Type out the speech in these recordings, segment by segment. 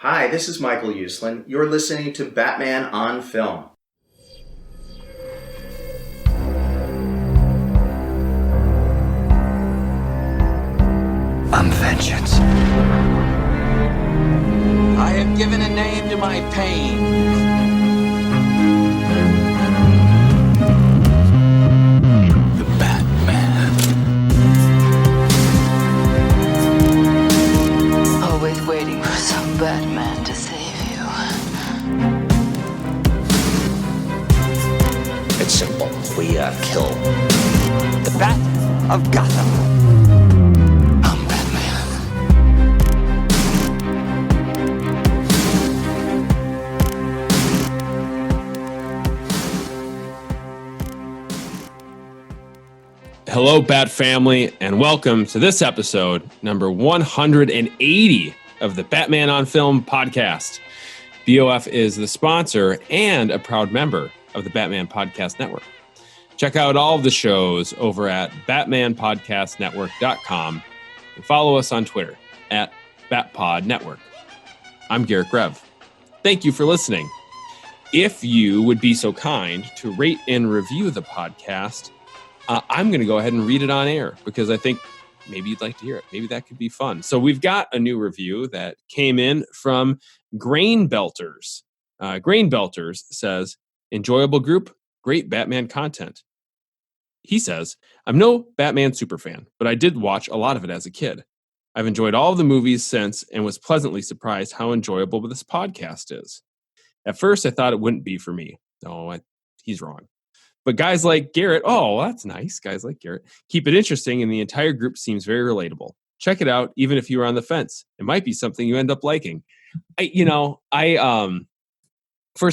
Hi, this is Michael Uslan. You're listening to Batman on Film. I'm vengeance. I have given a name to my pain. The Batman. Always waiting for some Batman to save you. It's simple. We kill the Bat of Gotham. I'm Batman. Hello, Bat family, and welcome to this episode, number 180 of the Batman on Film podcast. BOF is the sponsor and a proud member of the Batman Podcast Network. Check out all of the shows over at batmanpodcastnetwork.com and follow us on Twitter at BatPodNetwork. I'm Garret Grev. Thank you for listening. If you would be so kind to rate and review the podcast, I'm going to go ahead and read it on air because I think maybe you'd like to hear it. Maybe that could be fun. So we've got a new review that came in from Grain Belters. Grain Belters says, enjoyable group, great Batman content. He says, I'm no Batman superfan, but I did watch a lot of it as a kid. I've enjoyed all of the movies since and was pleasantly surprised how enjoyable this podcast is. At first, I thought it wouldn't be for me. No, he's wrong. But guys like Garret, oh, that's nice. Guys like Garret keep it interesting, and the entire group seems very relatable. Check it out, even if you were on the fence. It might be something you end up liking. First,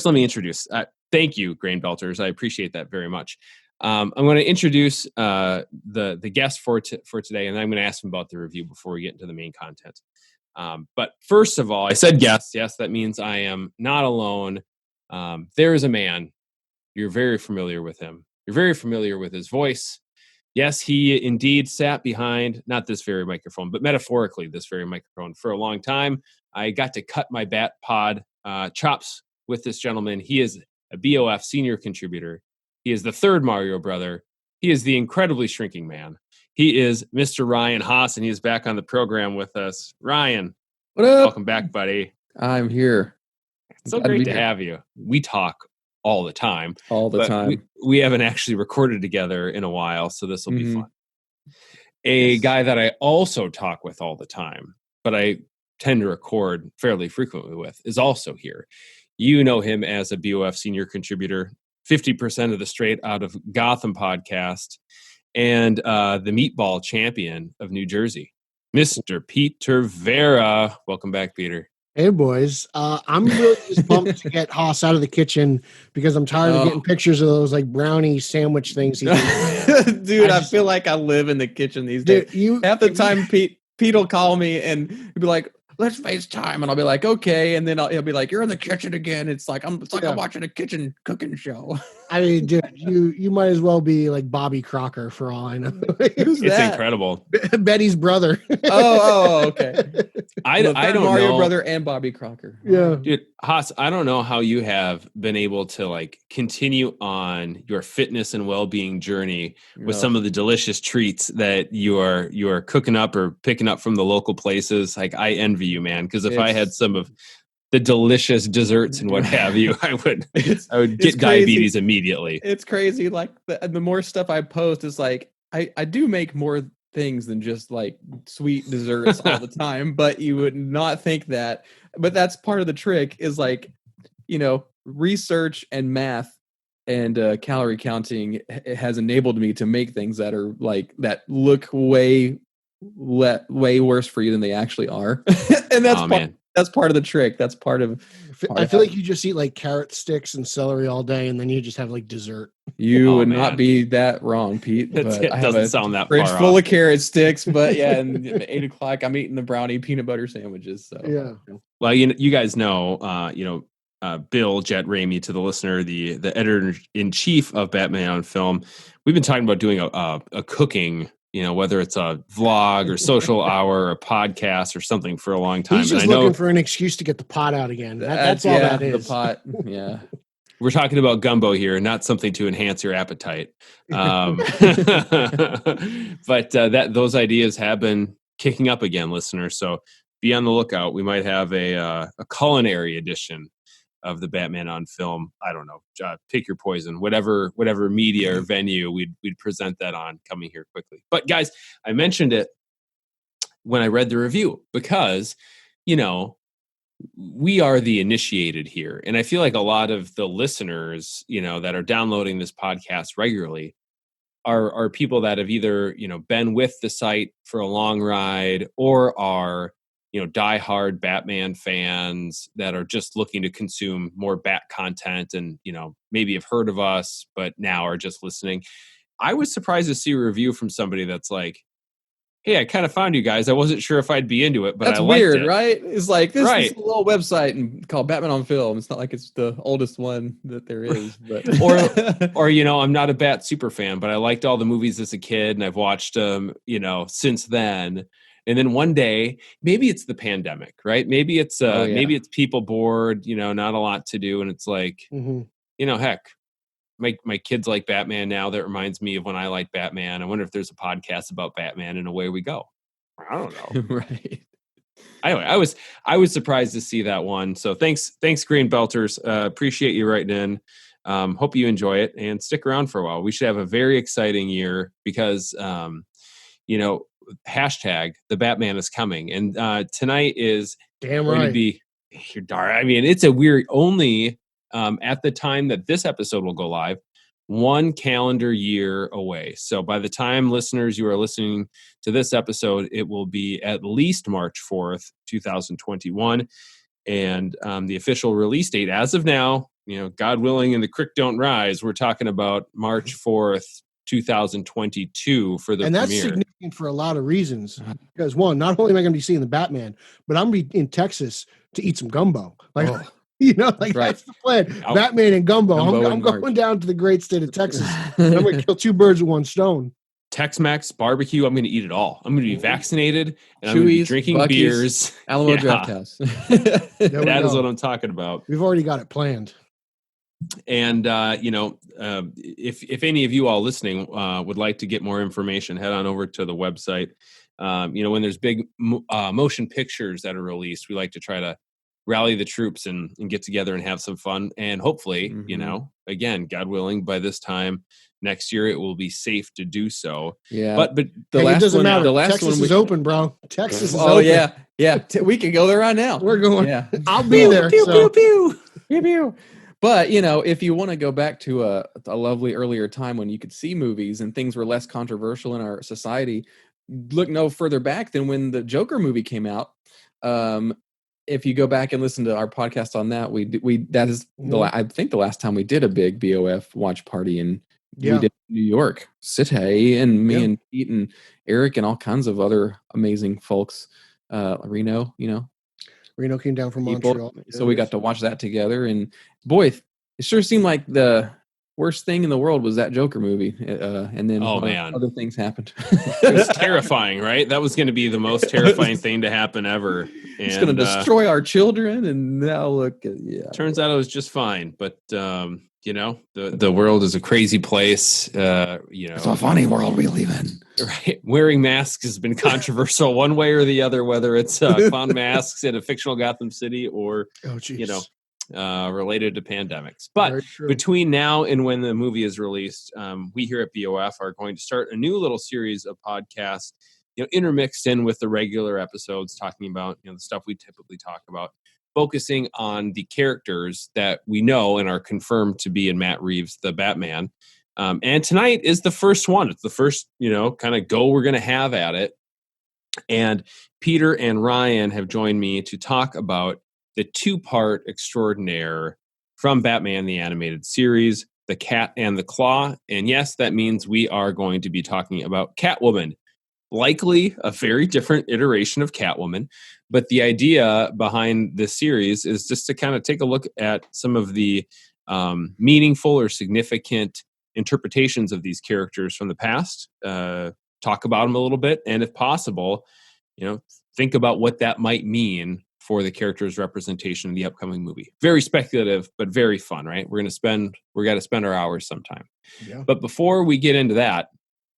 let me introduce. Thank you, Grain Belters. I appreciate that very much. I'm going to introduce the guest for today, and then I'm going to ask him about the review before we get into the main content. But first of all, I said guest. Yes, that means I am not alone. There is a man. You're very familiar with him. You're very familiar with his voice. Yes, he indeed sat behind, not this very microphone, but metaphorically this very microphone for a long time. I got to cut my Bat Pod chops with this gentleman. He is a BOF senior contributor. He is the third Mario brother. He is the incredibly shrinking man. He is Mr. Ryan Haas, and he is back on the program with us. Ryan, what up? Welcome back, buddy. I'm here. It's so great to have you. We talk all the time. We haven't actually recorded together in a while, so this will be fun. Guy that I also talk with all the time, but I tend to record fairly frequently with, is also here. You know him as a BOF senior contributor, 50% of the Straight Out of Gotham podcast, and the meatball champion of New Jersey, Mr. Peter Verra. Welcome back, Peter. Hey, boys. I'm really just pumped to get Haas out of the kitchen because I'm tired of getting pictures of those like brownie sandwich things. Dude, I feel like I live in the kitchen these days. Half the time, Pete will call me and he'll be like, let's FaceTime. And I'll be like, okay. And then he'll be like, you're in the kitchen again. It's like I'm watching a kitchen cooking show. I mean, dude, you might as well be like Bobby Crocker for all I know. Who's that? It's incredible. Betty's brother. Okay. I don't Mario know. brother and Bobby Crocker. Yeah. Dude, Haas, I don't know how you have been able to like continue on your fitness and well-being journey with some of the delicious treats that you are cooking up or picking up from the local places. Like, I envy you, man, because if I had some of the delicious desserts and what have you, I would get diabetes immediately. It's crazy. Like the more stuff I post is like, I do make more things than just like sweet desserts all the time, but you would not think that. But that's part of the trick is like, research and math and calorie counting has enabled me to make things that are like, that look way worse for you than they actually are. And that's part of the trick. That's part of. I feel like you just eat like carrot sticks and celery all day, and then you just have like dessert. You would not be that wrong, Pete. It doesn't sound that fridge far full off. of carrot sticks, but yeah, and at 8:00 I'm eating the brownie peanut butter sandwiches. So yeah. Well, you guys know, Bill Jet Ramey, to the listener, the editor in chief of Batman on Film. We've been talking about doing a cooking whether it's a vlog or social hour or a podcast or something for a long time. He's just looking for an excuse to get the pot out again. That's all that is. The pot. Yeah. We're talking about gumbo here, not something to enhance your appetite. But those ideas have been kicking up again, listeners. So be on the lookout. We might have a culinary edition of the Batman on film. I don't know. Pick your poison. Whatever media or venue we'd present that on coming here quickly. But guys, I mentioned it when I read the review because, we are the initiated here. And I feel like a lot of the listeners, that are downloading this podcast regularly are people that have either, been with the site for a long ride or are, diehard Batman fans that are just looking to consume more Bat content and, maybe have heard of us, but now are just listening. I was surprised to see a review from somebody that's like, hey, I kind of found you guys. I wasn't sure if I'd be into it, but that's I liked weird, it. right? It's like this right. is a little website called Batman on Film. It's not like it's the oldest one that there is, but or I'm not a Bat super fan, but I liked all the movies as a kid, and I've watched them, since then. And then one day, maybe it's the pandemic, right? Maybe it's maybe it's people bored, not a lot to do, and it's like, heck. My kids like Batman now. That reminds me of when I liked Batman. I wonder if there's a podcast about Batman, and away we go. I don't know. Right. Anyway, I was surprised to see that one. So thanks, Green Belters. Appreciate you writing in. Hope you enjoy it and stick around for a while. We should have a very exciting year because, hashtag the Batman is coming, and tonight is damn going right to be. I mean, it's a weird only. At the time that this episode will go live, 1 calendar year away. So by the time listeners, you are listening to this episode, it will be at least March 4th, 2021. And the official release date as of now, God willing and the creek don't rise, we're talking about March 4th, 2022 for the and that's premiere. Significant for a lot of reasons. Because one, not only am I going to be seeing the Batman, but I'm going to be in Texas to eat some gumbo. Right. That's the plan. Batman and gumbo. I'm going down to the great state of Texas. I'm going to kill 2 birds with 1 stone. Tex-Mex barbecue. I'm going to eat it all. I'm going to be vaccinated and I'm going to be drinking Buc-ee's, beers. Alamo Draft House. That is what I'm talking about. We've already got it planned. And if any of you all listening would like to get more information, head on over to the website. When there's big motion pictures that are released, we like to try to rally the troops and get together and have some fun. And hopefully, again, God willing, by this time next year, it will be safe to do so. Yeah. But the last it doesn't one, matter. the last Texas one is open, bro. Texas is open. Oh, yeah. Yeah. We can go there right now. We're going. Yeah. I'll be there. Pew, So. pew, pew. Pew, pew. But, if you want to go back to a lovely earlier time when you could see movies and things were less controversial in our society, look no further back than when the Joker movie came out. If you go back and listen to our podcast on that, I think the last time we did a big BOF watch party we did in New York. Sitay and me and Pete and Eric and all kinds of other amazing folks. Reno came down from people. Montreal. So we got to watch that together. And boy, it sure seemed like the worst thing in the world was that Joker movie. And then other things happened. It was terrifying, right? That was going to be the most terrifying thing to happen ever. It's going to destroy our children. And now look, turns out it was just fine. But, the world is a crazy place. It's a funny world we live in. Right. Wearing masks has been controversial one way or the other, whether it's clown masks in a fictional Gotham City or, related to pandemics. But between now and when the movie is released, we here at BOF are going to start a new little series of podcasts, intermixed in with the regular episodes, talking about, the stuff we typically talk about, focusing on the characters that we know and are confirmed to be in Matt Reeves The Batman. And tonight is the first one. It's the first, kind of go we're going to have at it. And Peter and Ryan have joined me to talk about the 2-part extraordinaire from Batman the Animated Series, The Cat and the Claw. And yes, that means we are going to be talking about Catwoman. Likely a very different iteration of Catwoman. But the idea behind this series is just to kind of take a look at some of the meaningful or significant interpretations of these characters from the past, talk about them a little bit, and if possible, think about what that might mean for the character's representation in the upcoming movie. Very speculative, but very fun, right? We got to spend our hours sometime. Yeah. But before we get into that,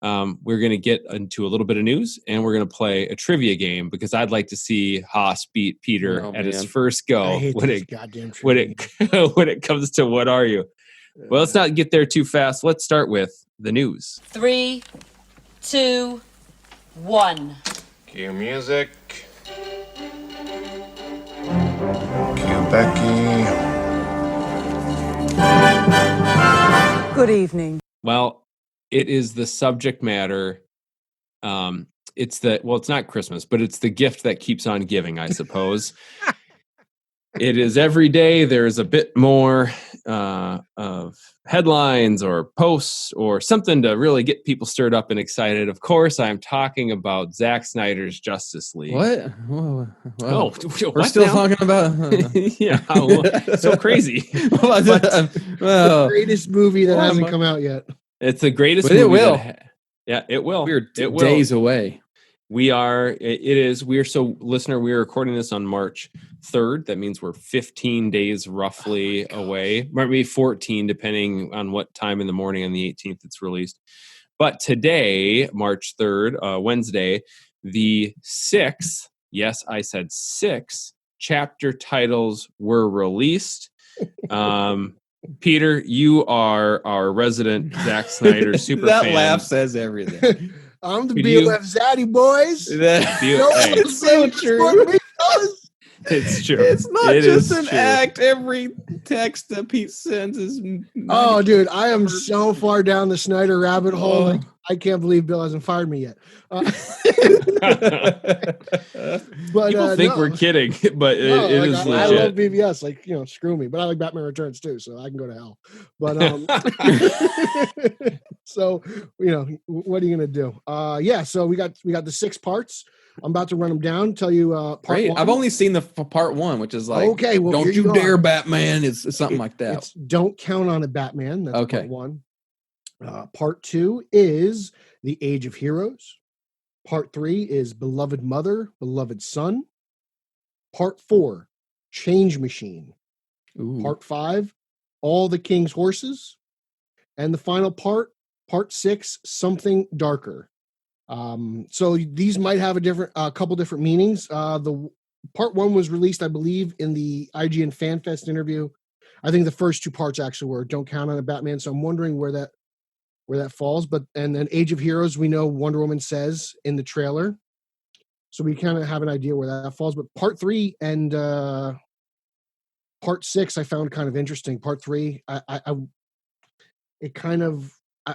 we're going to get into a little bit of news, and we're going to play a trivia game because I'd like to see Haas beat Peter at his first go I hate when these it goddamn when trivia it when it comes to what are you. Well, let's not get there too fast. Let's start with the news. 3, 2, 1. Cue music. Cue Becky. Good evening. Well, it is the subject matter. It's not Christmas, but it's the gift that keeps on giving, I suppose. It is every day there's a bit more of headlines or posts or something to really get people stirred up and excited. Of course, I'm talking about Zack Snyder's Justice League. What? Whoa. Oh, We're still talking about. Yeah, so crazy. The greatest movie that hasn't come out yet. It's the greatest But movie. it will. It will. We're It will. days away. We are recording this on March 3rd. That means we're 15 days roughly away. Maybe 14, depending on what time in the morning on the 18th it's released. But today, March 3rd, Wednesday, the 6th, yes, I said 6 chapter titles were released. Peter, you are our resident Zack Snyder super That fan. laugh says everything. I'm the Could BOF Zaddy, boys. It's so true. It's true. It's not It just is an true. act. Every text that Pete sends is. Oh, dude, I am so far down the Snyder rabbit hole. Oh. Like, I can't believe Bill hasn't fired me yet. But, People think we're kidding, but no, it like, is I legit. love BVS. Like, screw me. But I like Batman Returns too, so I can go to hell. But so what are you gonna do? So we got the 6 parts. I'm about to run them down. Tell you part Great. 1. I've only seen the part 1, which is like, okay. Well, don't here you are. dare, Batman. It's something like that. It's Don't Count on It, Batman. That's Okay. part 1. Part 2 is The Age of Heroes. Part 3 is Beloved Mother, Beloved Son. Part 4, Change Machine. Ooh. Part 5, All the King's Horses. And the final part 6, Something Darker. So these might have a couple different meanings. The part 1 was released, I believe, in the IGN Fan Fest interview. I think the first 2 parts actually were Don't Count on It, Batman. So I'm wondering where that falls. And then Age of Heroes, we know Wonder Woman says in the trailer. So we kind of have an idea where that falls. But part 3 and part 6, I found kind of interesting. Part 3,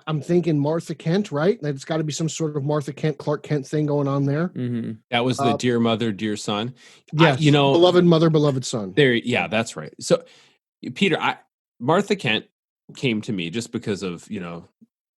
I'm thinking Martha Kent, right? It's got to be some sort of Martha Kent, Clark Kent thing going on there. Mm-hmm. That was the Dear Mother, Dear Son. Yes, Beloved Mother, Beloved Son. Yeah, that's right. So, Peter, Martha Kent came to me just because of,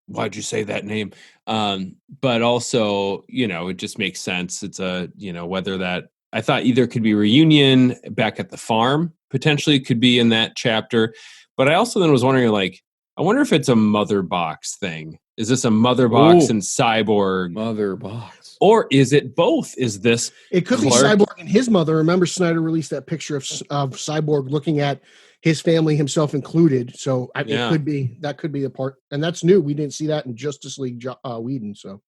why'd you say that name? But also, it just makes sense. It's whether that, I thought either could be reunion back at the farm, potentially could be in that chapter. But I also then was wondering, I wonder if it's a mother box thing. Is this a mother box and Cyborg? Mother box. Or is it both? Is this It could be Cyborg and his mother. Remember, Snyder released that picture of Cyborg looking at his family, himself included. So it could be a part, and that's new. We didn't see that in Justice League Whedon. So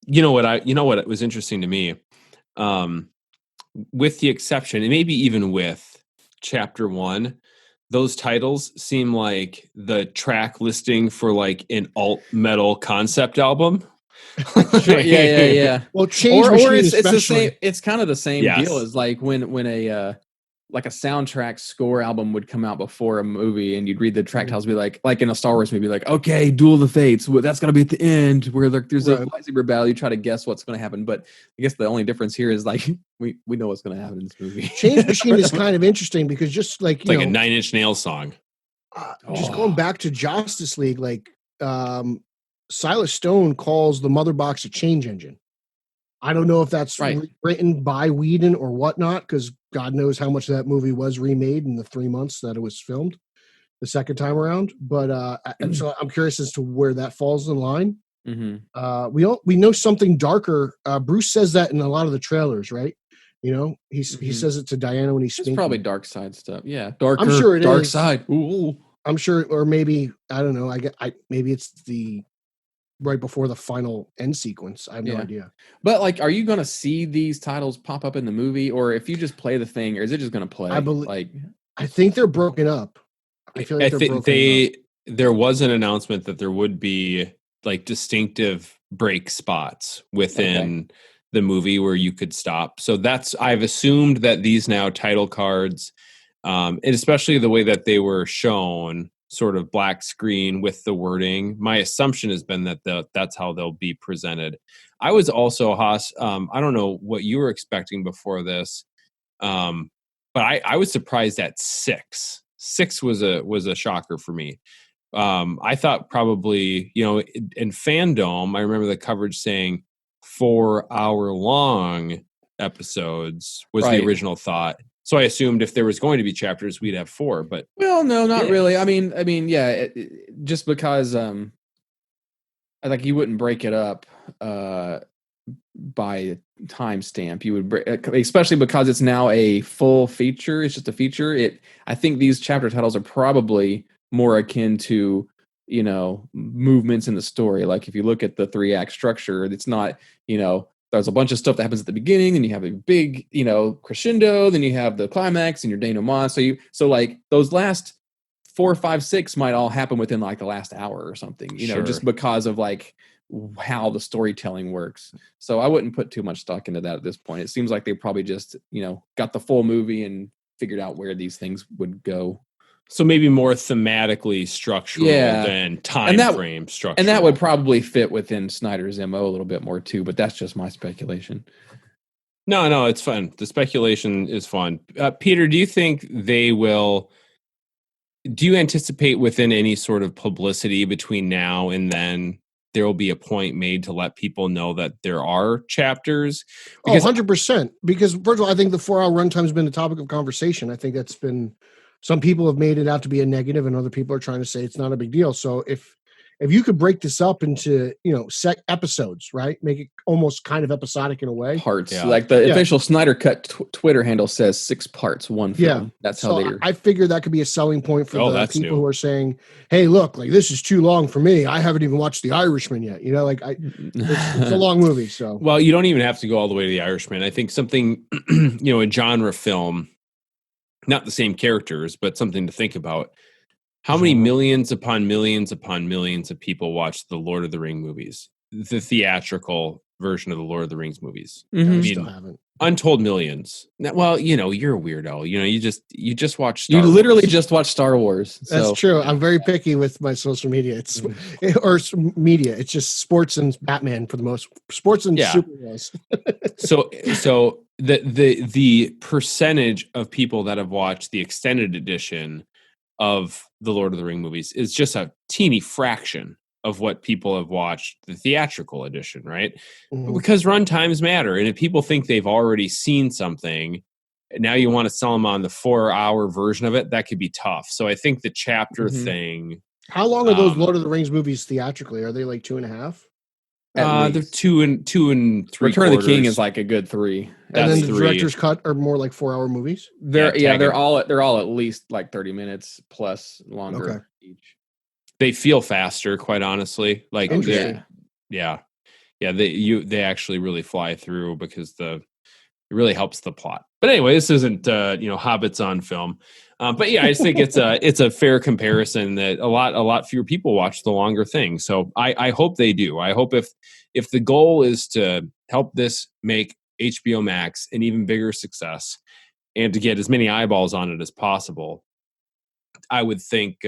you know what was interesting to me, with the exception, and maybe even with Chapter 1. Those titles seem like the track listing for an alt metal concept album. Yeah. Well, Change Machine it's the especially. same. It's kind of the same Yes. deal as when a soundtrack score album would come out before a movie, and you'd read the track titles, be like in a Star Wars movie, okay, Duel of the Fates. That's gonna be at the end where there's a lightsaber battle. You try to guess what's gonna happen, but I guess the only difference here is we know what's gonna happen in this movie. Change Machine is kind of interesting because just It's like a 9 Inch Nails song. Just going back to Justice League, Silas Stone calls the mother box a change engine. I don't know if that's written by Whedon or whatnot, because God knows how much that movie was remade in the 3 months that it was filmed the second time around. But so I'm curious as to where that falls in line. We know something darker. Bruce says that in a lot of the trailers, right? You know, he says it to Diana when he's speaking. It's probably dark side stuff. Yeah, darker. I'm sure it dark is. side. Ooh. I'm sure, or maybe I don't know. Maybe it's the right before the final end sequence. I have no idea. But like, are you going to see these titles pop up in the movie, or if you just play the thing, or is it just going to play? I think they're broken up. I feel like they're broken up. There was an announcement that there would be like distinctive break spots within the movie where you could stop. So I've assumed that these now title cards, and especially the way that they were shown, sort of black screen with the wording. My assumption has been that that's how they'll be presented. I was also, Haas, I don't know what you were expecting before this, but I was surprised at 6. 6 was a shocker for me. I thought probably, in fandom, I remember the coverage saying 4-hour-long episodes was the original thought. So I assumed if there was going to be chapters, we'd have 4. But well, no, not really. I mean, yeah, just because like you wouldn't break it up by timestamp. You would especially because it's now a full feature. It's just a feature. I think these chapter titles are probably more akin to movements in the story. Like if you look at the 3-act structure, it's not there's a bunch of stuff that happens at the beginning, then you have a big crescendo, then you have the climax and your denouement. So like those last 4, 5, 6 might all happen within like the last hour or something, just because of like how the storytelling works. So I wouldn't put too much stock into that at this point. It seems like they probably just got the full movie and figured out where these things would go. So maybe more thematically structural than time frame structural. And that would probably fit within Snyder's MO a little bit more too, but that's just my speculation. No, it's fun. The speculation is fun. Peter, do you think do you anticipate within any sort of publicity between now and then there will be a point made to let people know that there are chapters? Because 100%. Because first of all, I think the 4-hour runtime has been a topic of conversation. I think that's been... Some people have made it out to be a negative, and other people are trying to say it's not a big deal. So if you could break this up into set episodes, right, make it almost kind of episodic in a way. Parts, like the official Snyder Cut Twitter handle says 6 parts, 1 film. Yeah, that's how they're. I figured that could be a selling point for the people who are saying, "Hey, look, like this is too long for me. I haven't even watched The Irishman yet." It's a long movie. So well, you don't even have to go all the way to The Irishman. I think something, a genre film. Not the same characters, but something to think about. How many millions upon millions upon millions of people watched the Lord of the Rings movies? The theatrical version of the Lord of the Rings movies. I still haven't. Untold millions. Well, you're a weirdo. You just watch Star You Wars. literally just watch Star Wars. So. That's true. I'm very picky with my social media. It's media. It's just sports and Batman for the most. Sports and superheroes. So the percentage of people that have watched the extended edition of the Lord of the Rings movies is just a teeny fraction of what people have watched the theatrical edition, right? Mm-hmm. Because run times matter. And if people think they've already seen something, now you want to sell them on the 4-hour version of it, that could be tough. So I think the chapter thing. How long are those Lord of the Rings movies theatrically? Are they like 2.5? They're 2 and 3. Return of the King is like a good 3. And then the director's cut are more like 4-hour movies. They're all at least like 30 minutes plus longer each. They feel faster, quite honestly. Like they actually really fly through because it really helps the plot. But anyway, this isn't Hobbits on film. But yeah, I just think it's a fair comparison that a lot fewer people watch the longer thing. So I hope they do. I hope if the goal is to help this make HBO Max an even bigger success and to get as many eyeballs on it as possible, I would think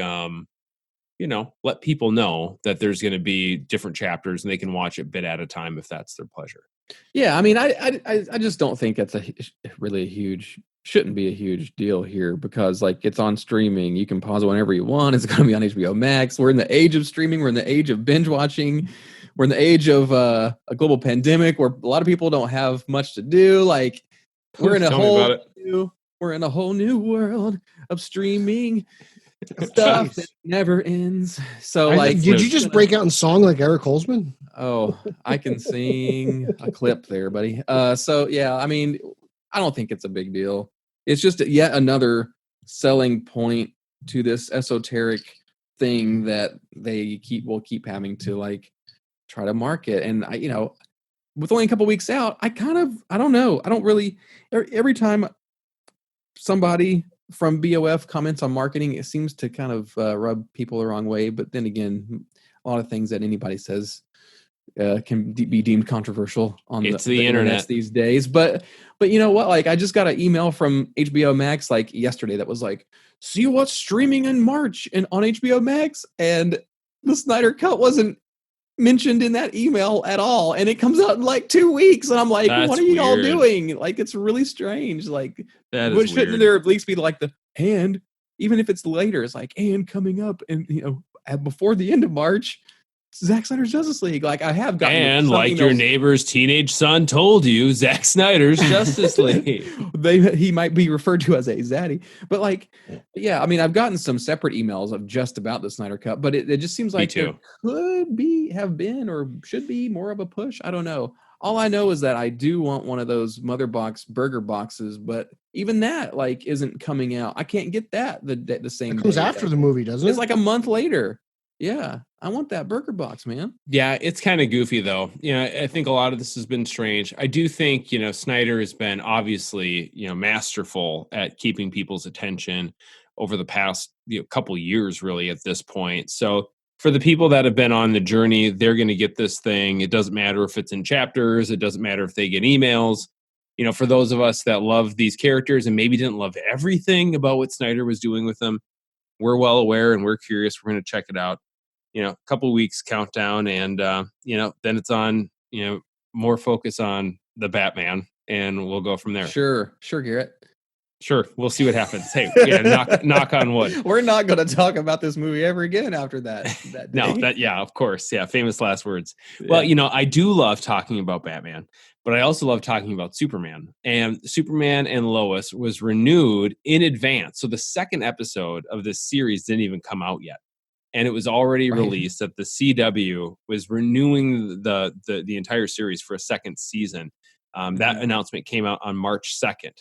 let people know that there's going to be different chapters and they can watch it bit at a time if that's their pleasure. Yeah, I mean, I just don't think that's shouldn't be a huge deal here because like it's on streaming. You can pause it whenever you want. It's going to be on HBO Max. We're in the age of streaming. We're in the age of binge watching. We're in the age of a global pandemic where a lot of people don't have much to do. Like we're in a whole new world of streaming. Stuff that never ends. So like, did you just break out in song like Eric Holzman? Oh, I can sing a clip there, buddy. So yeah, I mean, I don't think it's a big deal. It's just yet another selling point to this esoteric thing that they will keep having to like try to market. And I, with only a couple weeks out, I don't know. I don't really, every time somebody from BOF comments on marketing, it seems to kind of rub people the wrong way. But then again, a lot of things that anybody says can be deemed controversial on the internet these days. But you know what? Like, I just got an email from HBO Max like yesterday that was like, see what's streaming in March and on HBO Max, and the Snyder Cut wasn't mentioned in that email at all, and it comes out in like 2 weeks, and I'm like, what are you all doing? Like, it's really strange. Like, shouldn't there at least be like and even if it's later, it's like, and coming up, and before the end of March, Zack Snyder's Justice League. Like, I have gotten, and like your neighbor's teenage son told you, Zack Snyder's Justice League. He might be referred to as a zaddy, but like, yeah, I mean, I've gotten some separate emails of just about the Snyder Cut, but it just seems like there could have been or should be more of a push. I don't know. All I know is that I do want one of those mother box burger boxes, but even that like isn't coming out. I can't get that the same. It comes after the movie, doesn't it? It's like a month later. Yeah, I want that burger box, man. Yeah, it's kind of goofy, though. I think a lot of this has been strange. I do think, Snyder has been obviously, masterful at keeping people's attention over the past couple years, really, at this point. So for the people that have been on the journey, they're going to get this thing. It doesn't matter if it's in chapters. It doesn't matter if they get emails. For those of us that love these characters and maybe didn't love everything about what Snyder was doing with them, we're well aware and we're curious. We're going to check it out. A couple weeks countdown, and then it's on, more focus on the Batman, and we'll go from there. Sure, Garret. Sure, we'll see what happens. Hey, knock on wood. We're not going to talk about this movie ever again after that day. No, of course, yeah, famous last words. Yeah. Well, I do love talking about Batman, but I also love talking about Superman. And Superman and Lois was renewed in advance, so the second episode of this series didn't even come out yet. And it was already released that the CW was renewing the entire series for a second season. That announcement came out on March 2nd.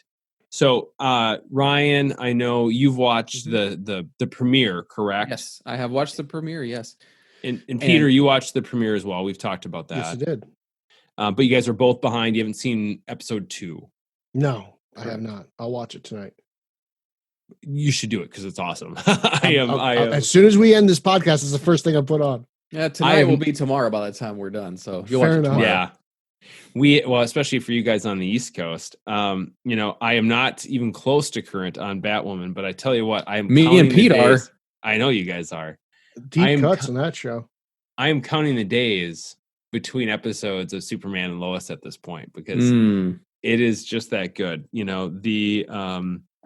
So, Ryan, I know you've watched the premiere, correct? Yes, I have watched the premiere, yes. And Peter, you watched the premiere as well. We've talked about that. Yes, I did. But you guys are both behind. You haven't seen episode 2. No, I have not. I'll watch it tonight. You should do it because it's awesome. As soon as we end this podcast, it's the first thing I put on. Yeah, tonight will be tomorrow by the time we're done. So you'll watch it tomorrow. Yeah, especially for you guys on the East Coast. I am not even close to current on Batwoman, but I tell you what, Me and Pete are. I know you guys are. Deep cuts on that show. I am counting the days between episodes of Superman and Lois at this point because it is just that good.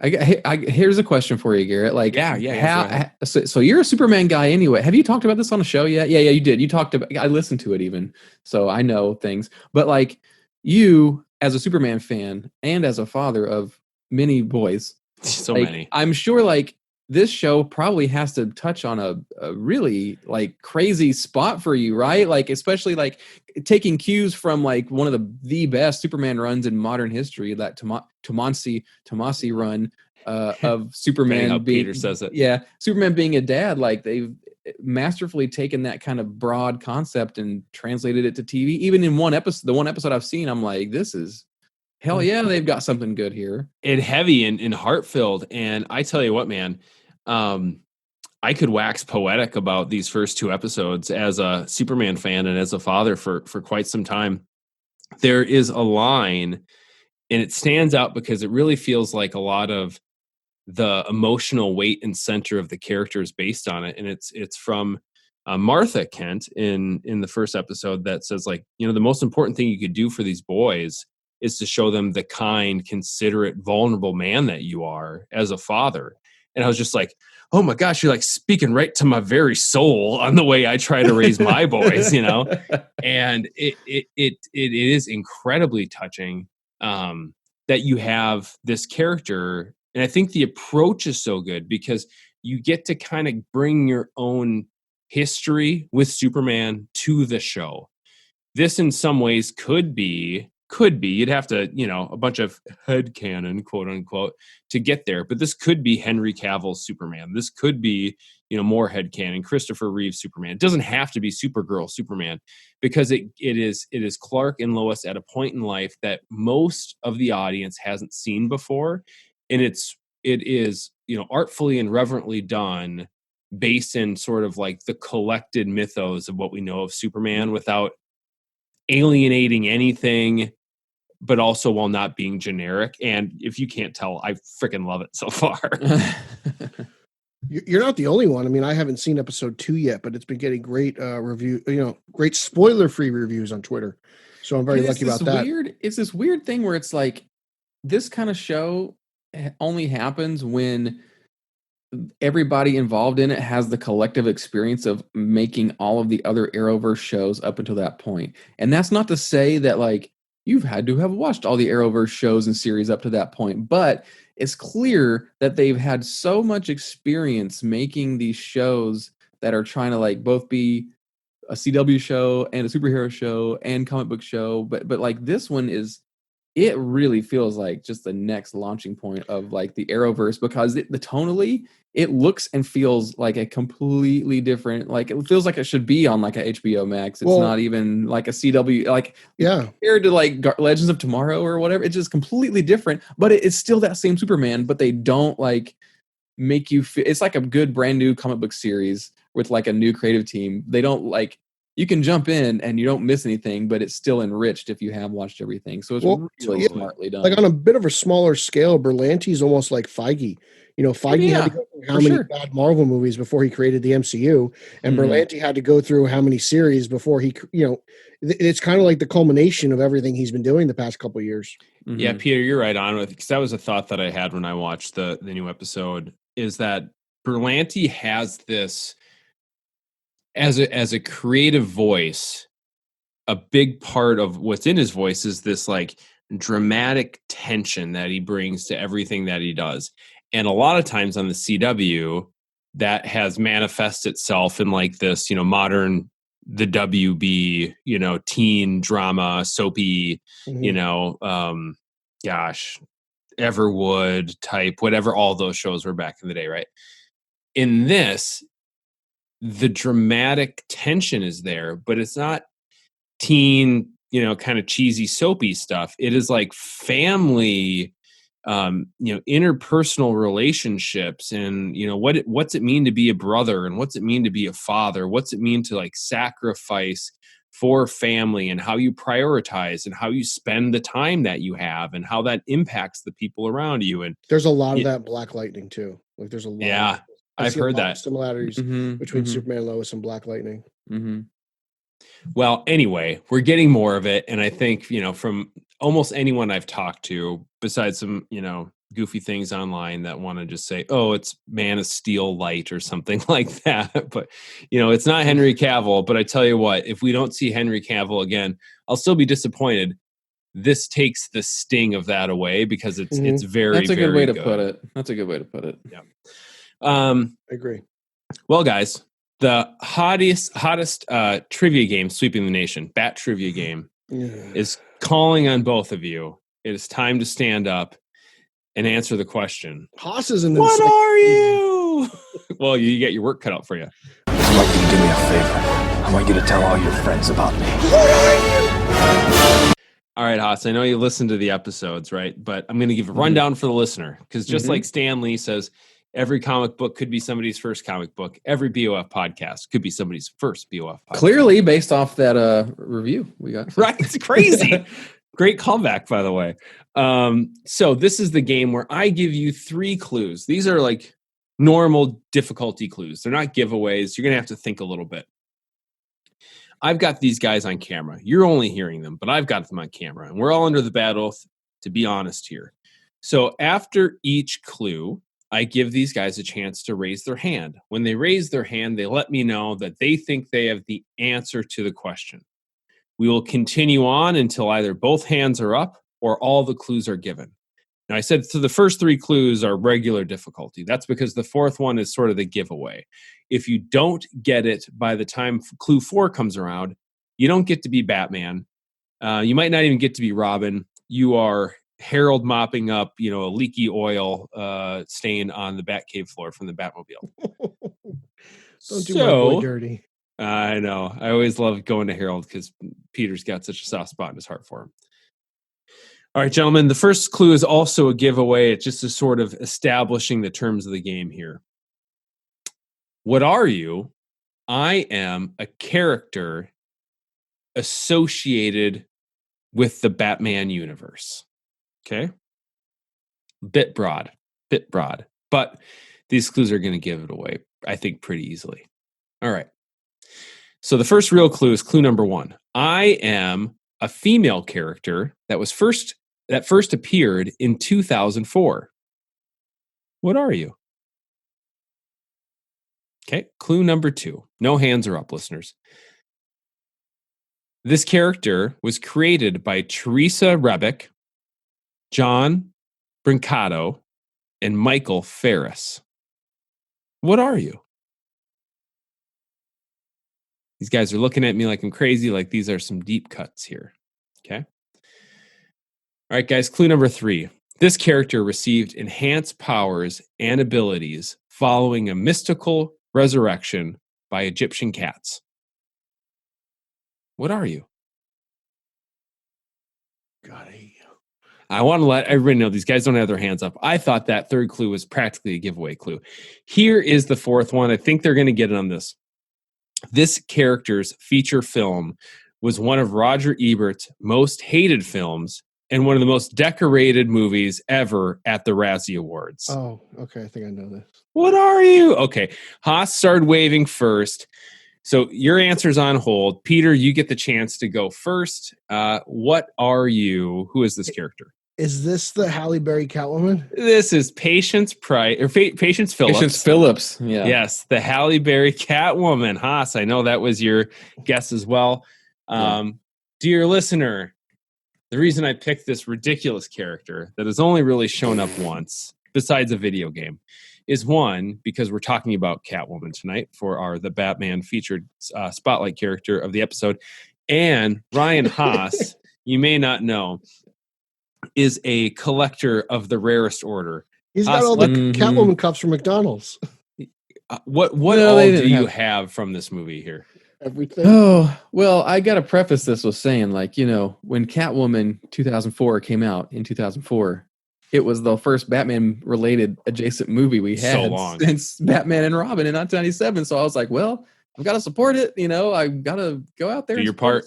Here's a question for you, Garret. Like, yeah. So you're a Superman guy anyway. Have you talked about this on a show yet? Yeah, you did. You talked about. I listened to it even, so I know things. But like, you as a Superman fan and as a father of many boys, many. I'm sure like this show probably has to touch on a really like crazy spot for you, right? Like, especially like taking cues from like one of the best Superman runs in modern history, that Tomasi run of Superman. How Peter says it. Yeah, Superman being a dad. Like, they've masterfully taken that kind of broad concept and translated it to TV. Even in the one episode I've seen, I'm like, this is hell yeah, they've got something good here. And heavy and heart-filled. And I tell you what, man, I could wax poetic about these first 2 episodes as a Superman fan and as a father for quite some time. There is a line, and it stands out because it really feels like a lot of the emotional weight and center of the character is based on it. And it's from Martha Kent in the first episode that says, like, the most important thing you could do for these boys is to show them the kind, considerate, vulnerable man that you are as a father. And I was just like, oh my gosh, you're like speaking right to my very soul on the way I try to raise my boys, And it is incredibly touching that you have this character And I think the approach is so good because you get to kind of bring your own history with Superman to the show. This in some ways could be, you'd have to, a bunch of headcanon, quote unquote, to get there. But this could be Henry Cavill's Superman. This could be, more headcanon, Christopher Reeve's Superman. It doesn't have to be Supergirl Superman, because it is Clark and Lois at a point in life that most of the audience hasn't seen before. And it is, artfully and reverently done based in sort of like the collected mythos of what we know of Superman without alienating anything, but also while not being generic. And if you can't tell, I freaking love it so far. You're not the only one. I mean, I haven't seen episode 2 yet, but it's been getting great great spoiler-free reviews on Twitter. So I'm very lucky about that. It's this weird thing where it's like this kind of show only happens when everybody involved in it has the collective experience of making all of the other Arrowverse shows up until that point. And that's not to say that like you've had to have watched all the Arrowverse shows and series up to that point, but it's clear that they've had so much experience making these shows that are trying to like both be a CW show and a superhero show and comic book show. But like this one it really feels like just the next launching point of like the Arrowverse, because the tonally it looks and feels like a completely different, like it feels like it should be on like a HBO Max. It's not even like a CW, like compared to like Legends of Tomorrow or whatever. It's just completely different, but it's still that same Superman, but they don't like make you feel, it's like a good brand new comic book series with like a new creative team. They don't like, you can jump in and you don't miss anything, but it's still enriched if you have watched everything. So it's really smartly done. Like on a bit of a smaller scale, Berlanti's almost like Feige. Feige had to go through how many bad Marvel movies before he created the MCU, and Berlanti had to go through how many series before he, it's kind of like the culmination of everything he's been doing the past couple of years. Mm-hmm. Yeah, Peter, you're right on with, because that was a thought that I had when I watched the new episode, is that Berlanti has this, as a creative voice, a big part of what's in his voice is this like dramatic tension that he brings to everything that he does. And a lot of times on the CW, that has manifested itself in like this, modern, the WB, teen drama, soapy, Everwood type, whatever all those shows were back in the day, right? In this, the dramatic tension is there, but it's not teen, kind of cheesy soapy stuff. It is like family, interpersonal relationships, and what's it mean to be a brother, and what's it mean to be a father, what's it mean to like sacrifice for family, and how you prioritize, and how you spend the time that you have, and how that impacts the people around you. And there's a lot of that Black Lightning too. Like there's a lot. Yeah, I've heard that similarities between Superman, Lois, and Black Lightning. Mm-hmm. Well, anyway, we're getting more of it, and I think from almost anyone I've talked to, besides some goofy things online that want to just say, "Oh, it's Man of Steel light" or something like that. But it's not Henry Cavill. But I tell you what, if we don't see Henry Cavill again, I'll still be disappointed. This takes the sting of that away, because it's very. That's a good way to good. put it. That's a good way to put it. Yeah. I agree. Well, guys, the hottest trivia game sweeping the nation, Bat Trivia Game, is calling on both of you. It is time to stand up and answer the question. Haas is in this. What are you? Well, you get your work cut out for you. I'd like you to do me a favor. I want you to tell all your friends about me. All right, Haas, I know you listened to the episodes, right? But I'm going to give a rundown for the listener, because just like Stan Lee says, every comic book could be somebody's first comic book. Every BOF podcast could be somebody's first BOF podcast. Clearly, based off that review we got. Right, it's crazy. Great callback, by the way. So this is the game where I give you 3 clues. These are like normal difficulty clues. They're not giveaways. You're going to have to think a little bit. I've got these guys on camera. You're only hearing them, but I've got them on camera. And we're all under the bad oath to be honest here. So after each clue, I give these guys a chance to raise their hand. When they raise their hand, they let me know that they think they have the answer to the question. We will continue on until either both hands are up or all the clues are given. Now, I said so the first 3 clues are regular difficulty. That's because the 4th one is sort of the giveaway. If you don't get it by the time clue 4 comes around, you don't get to be Batman. You might not even get to be Robin. You are Harold mopping up, a leaky oil stain on the Batcave floor from the Batmobile. Don't do my boy dirty. I know. I always love going to Harold because Peter's got such a soft spot in his heart for him. All right, gentlemen, the first clue is also a giveaway. It's just a sort of establishing the terms of the game here. What are you? I am a character associated with the Batman universe. Okay? Bit broad. But these clues are going to give it away, I think, pretty easily. All right. So the first real clue is clue number 1. I am a female character that first appeared in 2004. What are you? Okay, clue number 2. No hands are up, listeners. This character was created by Teresa Rebick, John Brancato, and Michael Ferris. What are you? These guys are looking at me like I'm crazy, like these are some deep cuts here. Okay? All right, guys, clue number 3. This character received enhanced powers and abilities following a mystical resurrection by Egyptian cats. What are you? God, I hate you. I want to let everybody know these guys don't have their hands up. I thought that 3rd clue was practically a giveaway clue. Here is the 4th one. I think they're going to get it on this. This character's feature film was one of Roger Ebert's most hated films and one of the most decorated movies ever at the Razzie Awards. Oh, okay. I think I know this. What are you? Okay. Haas started waving first. So your answer's on hold. Peter, you get the chance to go first. What are you? Who is this character? Is this the Halle Berry Catwoman? This is Patience Phillips. Patience Phillips. Yeah. Yes, the Halle Berry Catwoman. Haas, I know that was your guess as well. Dear listener, the reason I picked this ridiculous character that has only really shown up once, besides a video game, is one, because we're talking about Catwoman tonight for the Batman featured spotlight character of the episode. And Ryan Haas, you may not know, is a collector of the rarest order. He's got all the Catwoman cups from McDonald's. What all do you have from this movie here? Everything. Oh, well, I got to preface this with saying, when Catwoman 2004 came out in 2004, it was the first Batman-related adjacent movie we had since Batman and Robin in 1997. So I was like, well, I've got to support it. I've got to go out there do your part.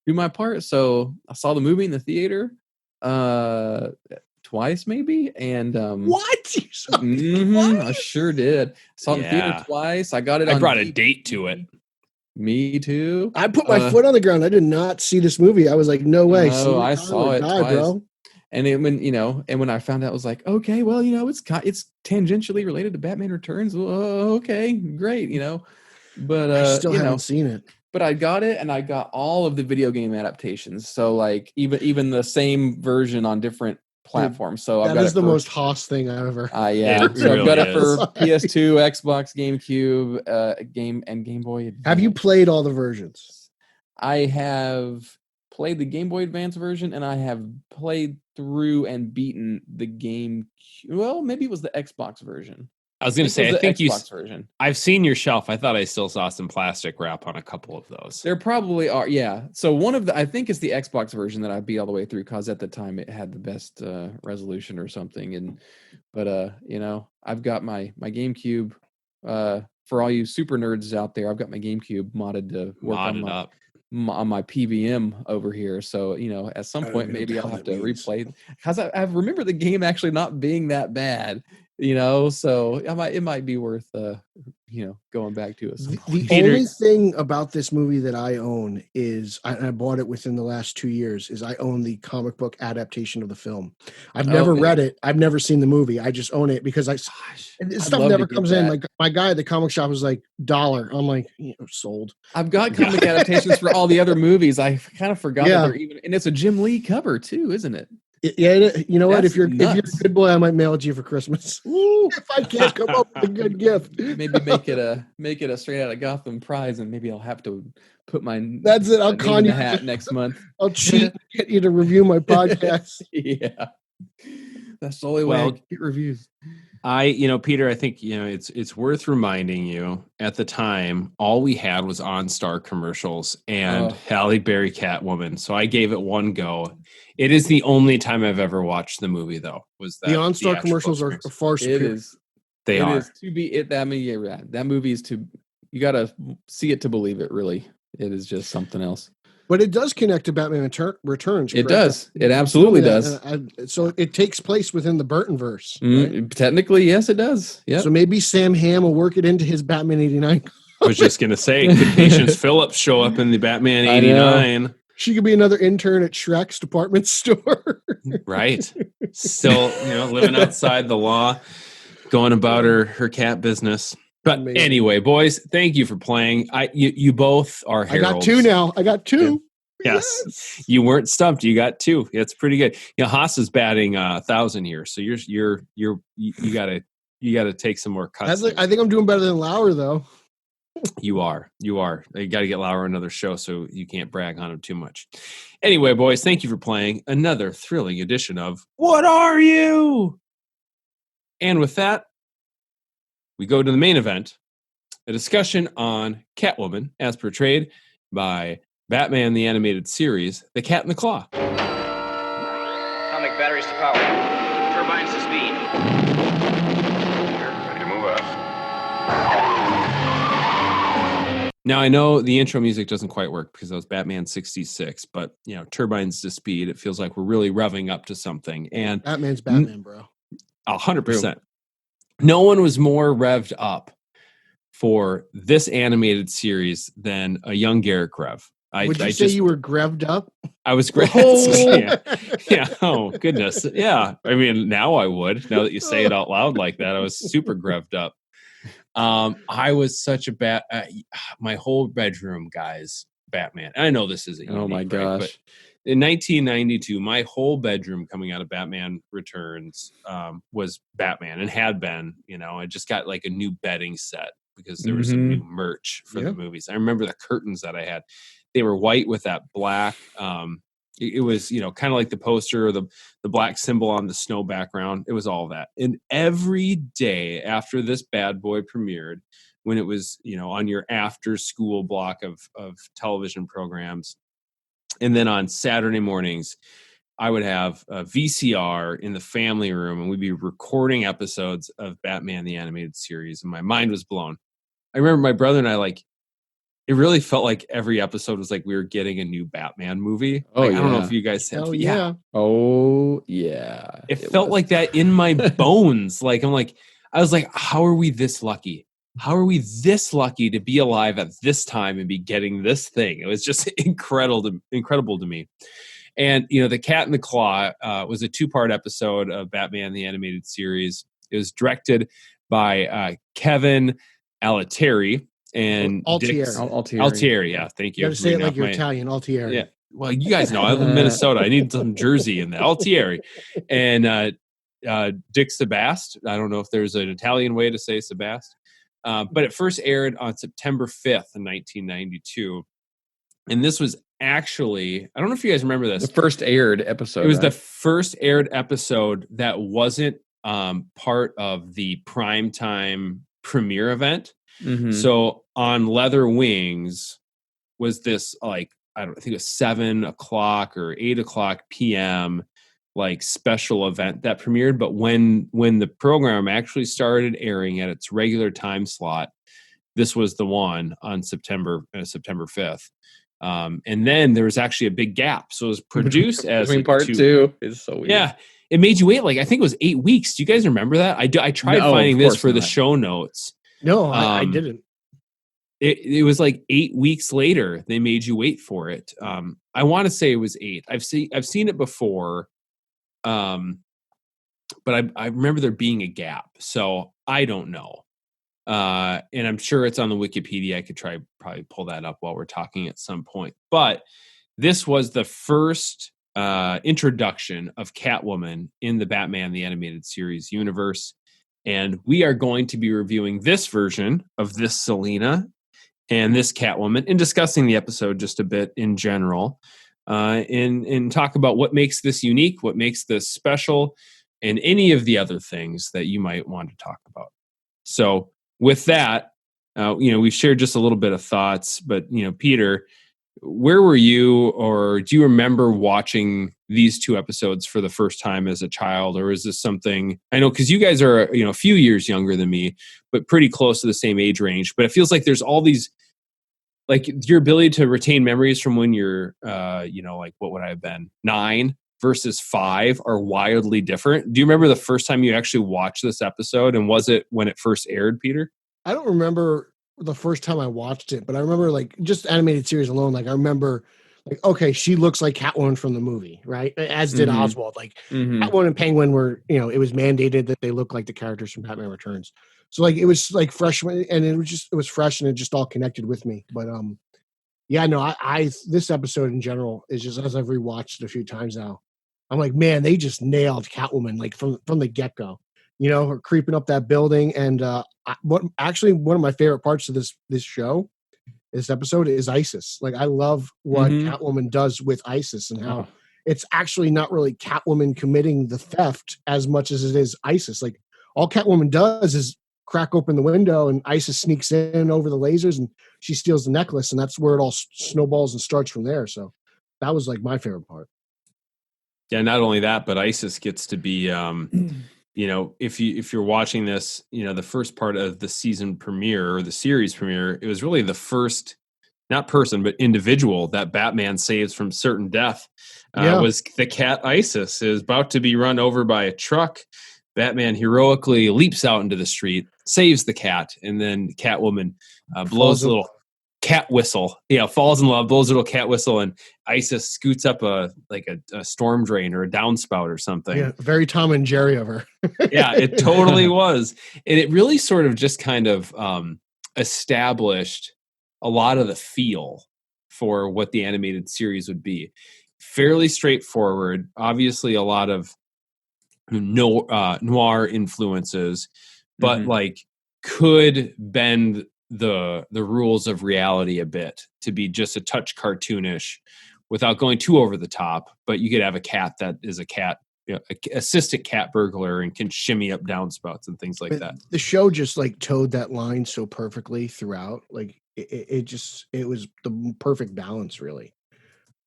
Do my part. So I saw the movie in the theater twice, maybe. And what? You saw it I sure did. Saw it in the theater twice. I got it. I brought a date to it. Me too. I put my foot on the ground. I did not see this movie. I was like, no way. No, I saw it twice. Bro. And when I found out, I was like, okay, well, it's tangentially related to Batman Returns. Well, okay, great, But I still haven't seen it. But I got it, and I got all of the video game adaptations. So even the same version on different platforms. So that is the most Haas thing I've ever. Yeah. So I've got it for PS2, Xbox, GameCube, Game Boy Advance. Have you played all the versions? I have played the Game Boy Advance version, and I have played through and beaten the game. Well, maybe it was the Xbox version. I was going to say, I think Xbox version. I've seen your shelf. I thought I still saw some plastic wrap on a couple of those. There probably are, yeah. So one of I think it's the Xbox version that I beat all the way through because at the time it had the best resolution or something. But I've got my GameCube. For all you super nerds out there, I've got my GameCube modded to work on my PVM over here. So at some point maybe I'll have to replay because I remember the game actually not being that bad. So it might be worth going back to it. The only thing about this movie that I own is I bought it within the last 2 years is I own the comic book adaptation of the film. I've never read it. I've never seen the movie. I just own it because stuff never comes in. Like my guy at the comic shop was like $1. I'm like, sold. I've got comic adaptations for all the other movies. I kind of forgot that they're even, and it's a Jim Lee cover too, isn't it? Yeah, you know what? That's If you're a nuts. good boy, I might mail it to you for Christmas. If I can't come up with a good gift. Maybe make it a straight out of Gotham prize, and maybe I'll have to put my That's it. I'll name con in the you. hat next month. I'll cheat and get you to review my podcast. Yeah, that's the only way I can get reviews. Peter, I think, it's worth reminding you at the time, all we had was OnStar commercials and Halle Berry Catwoman. So I gave it one go. It is the only time I've ever watched the movie, though, was that The OnStar commercials are far superior. It is. They are. Is to be it. That movie is you got to see it to believe it, really. It is just something else. But it does connect to Batman Returns. It does. It absolutely does. So it takes place within the Burtonverse. Right? Technically, yes, it does. Yeah. So maybe Sam Hamm will work it into his Batman 89. I was just going to say, could Patience Phillips show up in the Batman 89? She could be another intern at Shrek's department store. Right. Still, living outside the law, going about her cat business. But anyway, boys, thank you for playing. You both are heralds. I got two now. I got two. Yes. You weren't stumped. You got two. That's pretty good. Haas is batting 1,000 here, so you gotta take some more cuts. I think I'm doing better than Lauer though. You are. You got to get Lauer another show, so you can't brag on him too much. Anyway, boys, thank you for playing another thrilling edition of What Are You? And with that, we go to the main event, a discussion on Catwoman as portrayed by Batman the Animated Series, The Cat in the Claw. Atomic batteries to power. Turbines to speed. Ready to move out. Now, I know the intro music doesn't quite work because that was Batman 66, but, turbines to speed, it feels like we're really revving up to something. And Batman's Batman, bro. 100%. No one was more revved up for this animated series than a young Garret Grev. Would you say you were grevved up? I was grevved. Yeah. Oh, goodness. Yeah. I mean, now I would. Now that you say it out loud like that, I was super grevved up. I was such a my whole bedroom, guys, Batman. I know this isn't unique, oh my gosh. But in 1992, my whole bedroom coming out of Batman Returns was Batman and had been, I just got like a new bedding set because there was some new merch for the movies. I remember the curtains that I had. They were white with that black. It was, kind of like the poster or the black symbol on the snow background. It was all that. And every day after this bad boy premiered, when it was, on your after school block of television programs, and then on Saturday mornings, I would have a VCR in the family room, and we'd be recording episodes of Batman the Animated Series, and my mind was blown. I remember my brother and I, it really felt like every episode was like we were getting a new Batman movie. I don't know if you guys said, yeah. Oh, yeah. It felt like that in my bones. I was like, how are we this lucky? How are we this lucky to be alive at this time and be getting this thing? It was just incredible to me. And, The Cat in the Claw was a 2-part episode of Batman the Animated Series. It was directed by Kevin Altieri and Altieri. Yeah, thank you. You got to say it like you're Italian, Altieri. Yeah. Well, you guys know I live in Minnesota. I need some Jersey in the Altieri. And Dick Sebast. I don't know if there's an Italian way to say Sebast. But it first aired on September 5th, 1992. And this was actually, I don't know if you guys remember this. The first aired episode. It was the first aired episode that wasn't part of the primetime premiere event. Mm-hmm. So on Leather Wings was this, I think it was 7:00 or 8:00 p.m. special event that premiered. But when the program actually started airing at its regular time slot, this was the one on September 5th. And then there was actually a big gap. So it was produced as part two. It's so weird. Yeah. It made you wait. I think it was 8 weeks. Do you guys remember that? I tried finding this for the show notes. No, I didn't. It was 8 weeks later. They made you wait for it. I want to say it was 8. I've seen it before. But I remember there being a gap. So I don't know. And I'm sure it's on the Wikipedia. I could probably pull that up while we're talking at some point. But this was the first introduction of Catwoman in the Batman the Animated Series universe. And we are going to be reviewing this version of this Selina and this Catwoman and discussing the episode just a bit in general, and talk about what makes this unique, what makes this special, and any of the other things that you might want to talk about. So with that, we've shared just a little bit of thoughts, but, Peter, where were you, or do you remember watching these two episodes for the first time as a child? Or is this something, I know, because you guys are, a few years younger than me, but pretty close to the same age range. But it feels like there's all these, like your ability to retain memories from when you're, like what would I have been, 9 versus 5 are wildly different. Do you remember the first time you actually watched this episode? And was it when it first aired, Peter? I don't remember the first time I watched it, but I remember like just animated series alone. Like I remember like, okay, she looks like Catwoman from the movie, right? As did Oswald. Like Catwoman and Penguin were, it was mandated that they look like the characters from Batman Returns. So like it was like fresh, and it was fresh, and it just all connected with me. But I this episode in general is just, as I've rewatched it a few times now, I'm like, man, they just nailed Catwoman like from the get go. Her creeping up that building, and one of my favorite parts of this episode is Isis. Like I love what Catwoman does with Isis, and how it's actually not really Catwoman committing the theft as much as it is Isis. Like all Catwoman does is crack open the window, and Isis sneaks in over the lasers, and she steals the necklace, and that's where it all snowballs and starts from there. So that was like my favorite part. Yeah, not only that, but Isis gets to be if you're watching this, the first part of the season premiere or the series premiere, it was really the first, not person, but individual that Batman saves from certain death. Was the cat Isis. Is about to be run over by a truck. Batman heroically leaps out into the street, saves the cat, and then Catwoman blows a little cat whistle. Yeah, falls in love, blows a little cat whistle, and Isis scoots up a storm drain or a downspout or something. Yeah, very Tom and Jerry of her. Yeah, it totally was. And it really sort of just kind of established a lot of the feel for what the animated series would be. Fairly straightforward, obviously a lot of noir influences, but like could bend the rules of reality a bit to be just a touch cartoonish without going too over the top. But you could have a cat that is a cat, assistant cat burglar, and can shimmy up downspouts and things like that. The show just like towed that line so perfectly throughout. Like it was the perfect balance, really,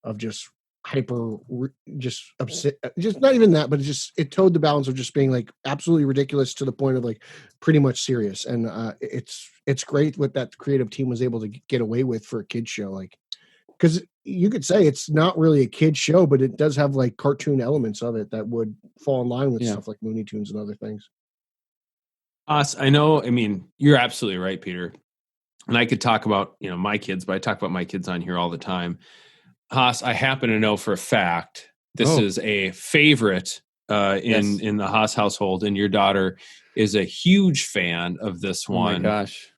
of just hyper, just upset, just not even that, but it towed the balance of just being like absolutely ridiculous to the point of like pretty much serious. And it's great what that creative team was able to get away with for a kid's show. Like, because you could say it's not really a kid's show, but it does have like cartoon elements of it that would fall in line with stuff like Looney Tunes and other things. I know. I mean, you're absolutely right, Peter. And I could talk about, my kids, but I talk about my kids on here all the time. Haas, I happen to know for a fact this is a favorite in the Haas household, and your daughter is a huge fan of this one. Oh my gosh.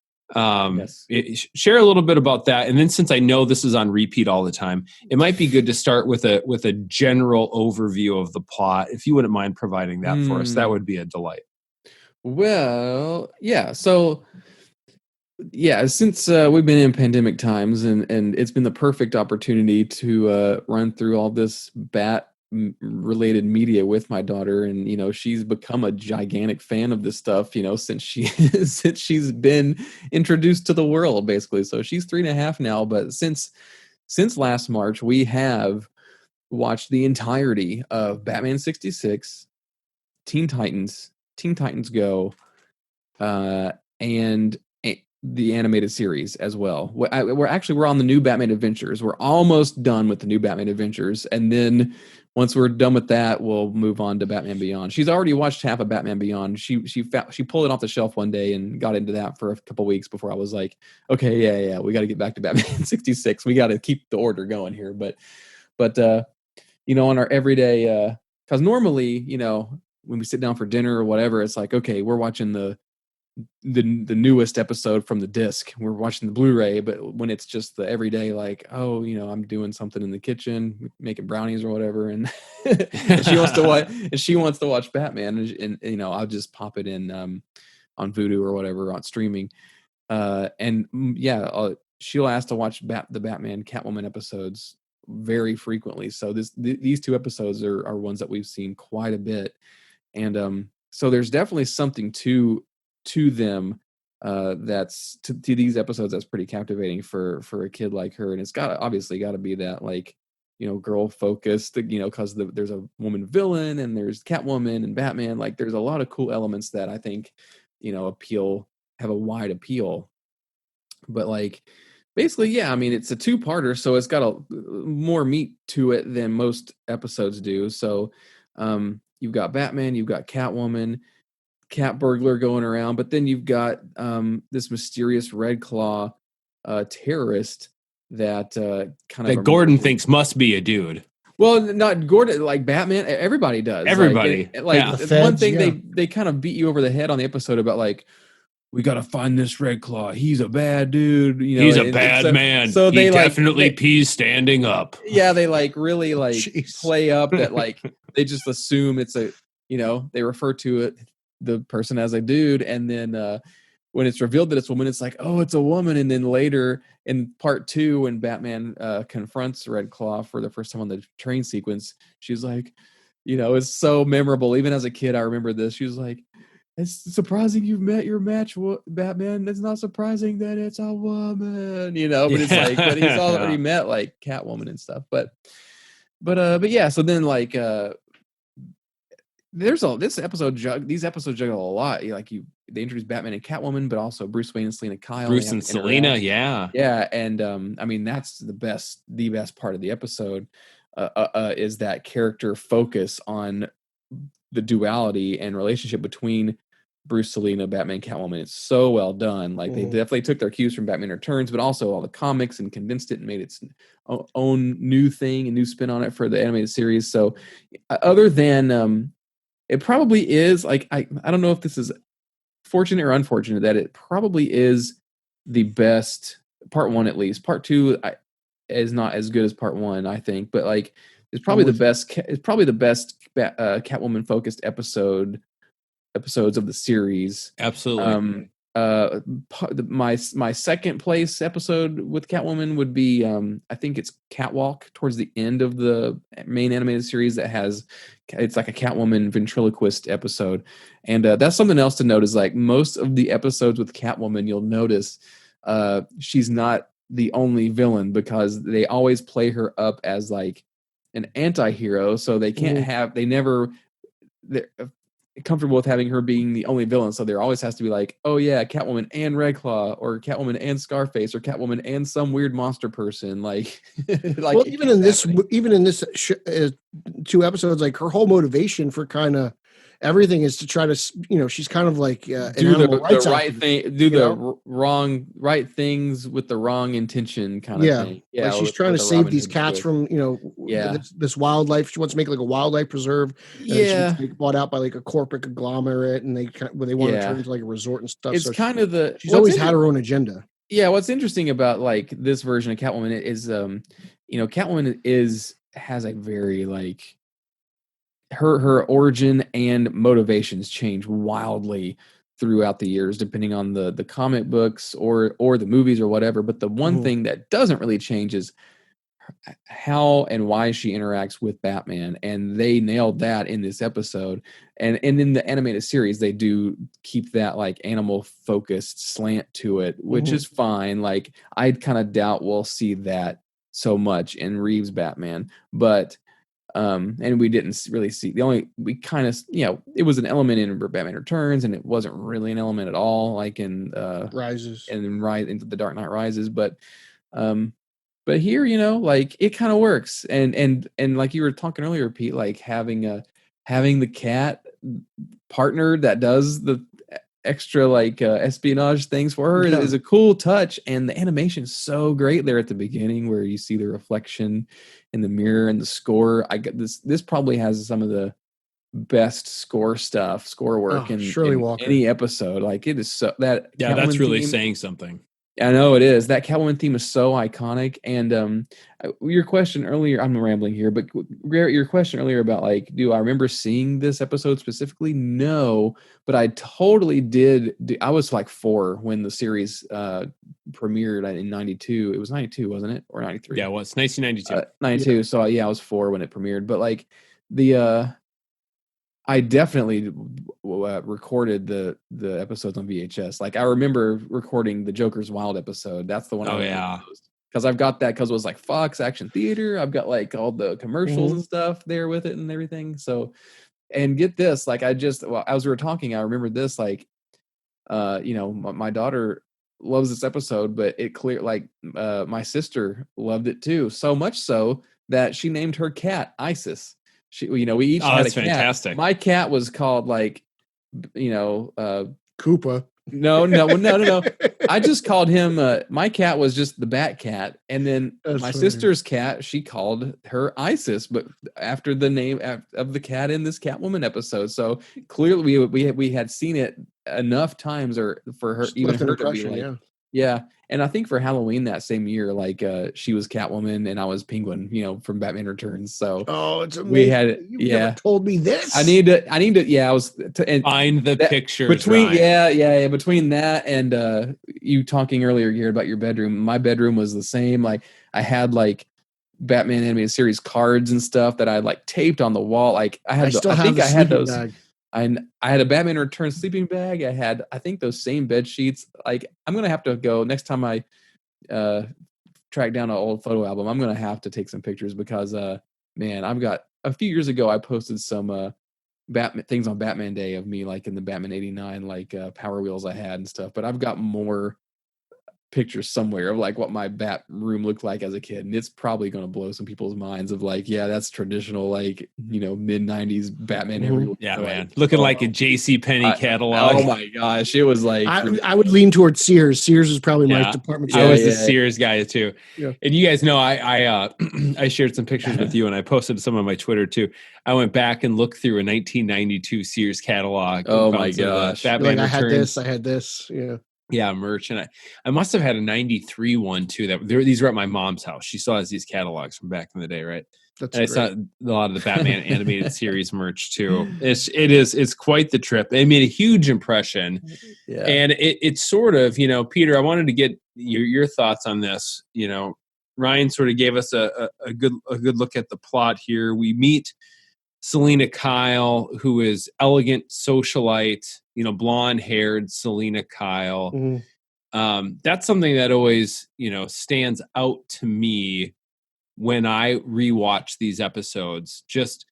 Share a little bit about that, and then since I know this is on repeat all the time, it might be good to start with a general overview of the plot. If you wouldn't mind providing that for us, that would be a delight. Well, yeah. So, yeah, since we've been in pandemic times, and it's been the perfect opportunity to run through all this Bat-related media with my daughter, and she's become a gigantic fan of this stuff, since she's been introduced to the world, basically. So she's 3.5 now, but since last March, we have watched the entirety of Batman 66, Teen Titans Go, and the animated series as well. We're on the new Batman Adventures. We're almost done with the new Batman Adventures, and then once we're done with that, we'll move on to Batman Beyond. She's already watched half of Batman Beyond. She pulled it off the shelf one day and got into that for a couple weeks before I was like, okay, yeah, we got to get back to Batman 66. We got to keep the order going here. But on our everyday, because normally, when we sit down for dinner or whatever, it's like, okay, we're watching the the newest episode from the disc. We're watching the Blu-ray, but when it's just the everyday, like, oh, I'm doing something in the kitchen, making brownies or whatever, and, and she wants to watch Batman, and I'll just pop it in on Vudu or whatever on streaming, she'll ask to watch the Batman Catwoman episodes very frequently. So these two episodes are ones that we've seen quite a bit, and so there's definitely something to them that's to these episodes that's pretty captivating for a kid like her. And it's obviously got to be that, like, girl focused, because there's a woman villain and there's Catwoman and Batman. Like, there's a lot of cool elements that I think have a wide appeal. But like, basically, yeah, I mean, it's a two-parter, so it's got more meat to it than most episodes do. So you've got Batman, you've got Catwoman, cat burglar going around, but then you've got this mysterious Red Claw terrorist that Gordon thinks must be a dude. Well, not Gordon, like Batman. Everybody does. Everybody. One thing they kind of beat you over the head on the episode about, like, we got to find this Red Claw. He's a bad dude. He's a bad man. So he definitely pees standing up. Yeah, they really play up that, like, they just assume it's they refer to the person as a dude, and then when it's revealed that it's a woman, it's like, oh, it's a woman. And then later in part 2, when Batman confronts Red Claw for the first time on the train sequence, she's like, it's so memorable. Even as a kid, I remember this. She was like, it's surprising you've met your match, Batman. It's not surprising that it's a woman, but it's like, but he's already met, like, Catwoman and stuff. But yeah. So then, like, these episodes juggle a lot. They introduce Batman and Catwoman, but also Bruce Wayne and Selena Kyle. Bruce and Selena, yeah. Yeah, and I mean, that's the best part of the episode is that character focus on the duality and relationship between Bruce, Selena, Batman, Catwoman. It's so well done. Like, they definitely took their cues from Batman Returns, but also all the comics, and condensed it and made its own new thing, a new spin on it for the animated series. So other than it probably is, like, I don't know if this is fortunate or unfortunate that it probably is the best, part 1 at least. Part 2 is not as good as part 1, I think, but like, it's probably the best. It's probably the best Catwoman focused episodes of the series. Absolutely. My second place episode with Catwoman would be I think it's Catwalk, towards the end of the main animated series, it's like a Catwoman ventriloquist episode. And that's something else to note, is like, most of the episodes with Catwoman, you'll notice she's not the only villain, because they always play her up as like an anti-hero, so they can't they're comfortable with having her being the only villain, so there always has to be like, oh yeah, Catwoman and Red Claw, or Catwoman and Scarface, or Catwoman and some weird monster person, like well, even in this 2 episodes, like, her whole motivation for kind of everything is to try to, she's kind of like do the right thing, do the right things with the wrong intention kind of thing. Yeah, like, she's trying to save these cats from, this wildlife. She wants to make like a wildlife preserve. And she's bought out by like a corporate conglomerate, and they want to turn into like a resort and stuff. It's so kind of she's always had her own agenda. Yeah, what's interesting about like this version of Catwoman is, Catwoman has a very, like, her origin and motivations change wildly throughout the years, depending on the comic books or the movies or whatever. But the one thing that doesn't really change is how and why she interacts with Batman, and they nailed that in this episode. And in the animated series, they do keep that like animal focused slant to it, which is fine. Like, I kind of doubt we'll see that so much in Reeves Batman, but and we didn't really see we kind of, it was an element in Batman Returns, and it wasn't really an element at all, like in Rises and into the Dark Knight Rises, but here, like, it kind of works, and like you were talking earlier, Pete, like having the cat partner that does the extra like espionage things for her is a cool touch. And the animation is so great there at the beginning, where you see the reflection in the mirror and the score. I get this probably has some of the best score work in Walker. any episode. Like it is so that Yeah, Catwoman that's really theme, saying something. I know it is. That Catwoman theme is so iconic. And your question earlier, I'm rambling here, but Garret, your question earlier about like, do I remember seeing this episode specifically? No, but I totally did. I was like 4 when the series premiered in 92. It was 92, wasn't it? Or 93? Yeah, it was 1992. 92. Yeah. So yeah, I was 4 when it premiered. But like I definitely recorded the episodes on VHS. Like I remember recording the Joker's Wild episode. That's the one. Oh yeah, because I've got that because it was like Fox Action Theater. I've got like all the commercials and stuff there with it and everything. So, and get this, like as we were talking, I remembered this. Like, my daughter loves this episode, but my sister loved it too. So much so that she named her cat Isis. We each had a cat. Fantastic. My cat was called Koopa. No. I just called him. My cat was just the Bat Cat, and then my sister's cat, she called her Isis, but after the name of the cat in this Catwoman episode. So clearly, we had seen it enough times, or for her, even her to be like, yeah. And I think for Halloween that same year, like she was Catwoman and I was Penguin, from Batman Returns. So it's amazing. We had You never told me this. I need to. Yeah, I was find the pictures between. Ryan. Between that and you talking earlier here about your bedroom. My bedroom was the same. Like I had like Batman animated series cards and stuff that I like taped on the wall. Like I had. I had those. Bag. I had a Batman Returns sleeping bag. I had, I think, those same bed sheets. Like I'm gonna have to go next time I track down an old photo album. I'm gonna have to take some pictures because man, I've got a few years ago I posted some Batman things on Batman Day of me like in the Batman '89 like Power Wheels I had and stuff. But I've got more pictures somewhere of like what my bat room looked like as a kid, and it's probably going to blow some people's minds of like, yeah, that's traditional like mid 90s Batman everywhere. Yeah, like, man, looking like a JC Penney catalog. Oh my gosh, it was like I would lean towards Sears. Sears is probably my department. I was the Sears guy too. Yeah. And you guys know I shared some pictures with you and I posted some on my Twitter too. I went back and looked through a 1992 Sears catalog. Oh my gosh, Batman Returns. I had this. Yeah, merch, and I must have had a '93 one too. These were at my mom's house. She still has these catalogs from back in the day, right? That's and I saw a lot of the Batman animated series merch too. It's quite the trip. It made a huge impression, and it's sort of Peter. I wanted to get your thoughts on this. Ryan sort of gave us a good look at the plot here. We meet Selina Kyle, who is elegant socialite, blonde-haired Selina Kyle. Mm-hmm. That's something that always, stands out to me when I rewatch these episodes. Just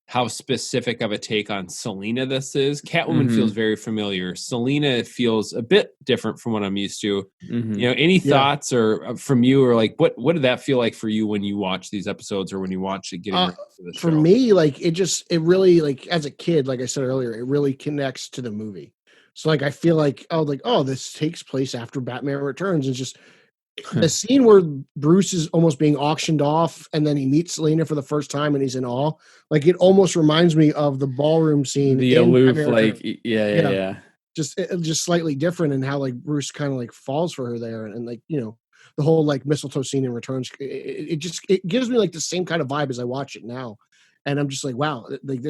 how specific of a take on Selina this is. Catwoman feels very familiar. Selina feels a bit different from what I'm used to. Any thoughts or from you, or like what did that feel like for you when you watch these episodes or when you watch it getting ready for the show? For me, like it really, like as a kid, like I said earlier, it really connects to the movie. So like I feel like this takes place after Batman Returns. It's just the scene where Bruce is almost being auctioned off and then he meets Selina for the first time and he's in awe. Like it almost reminds me of the ballroom scene. The aloof, like, yeah. Just slightly different in how like Bruce kind of like falls for her there. And like, the whole like mistletoe scene in Returns, it gives me like the same kind of vibe as I watch it now. And I'm just like, wow, like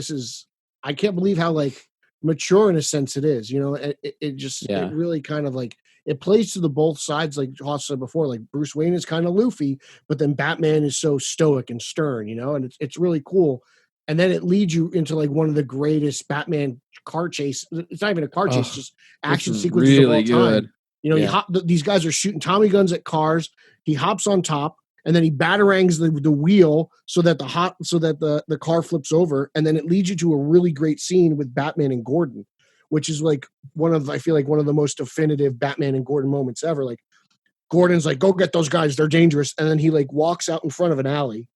I can't believe how like mature in a sense it is, it really kind of like, it plays to the both sides, like Hoss said before. Like Bruce Wayne is kind of loofy, but then Batman is so stoic and stern, and it's really cool. And then it leads you into like one of the greatest Batman car chase. It's not even a car chase, just action sequences really of all time. Good. These guys are shooting Tommy guns at cars. He hops on top, and then he batarangs the wheel so that the car flips over, and then it leads you to a really great scene with Batman and Gordon, which is like I feel like one of the most definitive Batman and Gordon moments ever. Like Gordon's like, go get those guys, they're dangerous. And then he like walks out in front of an alley,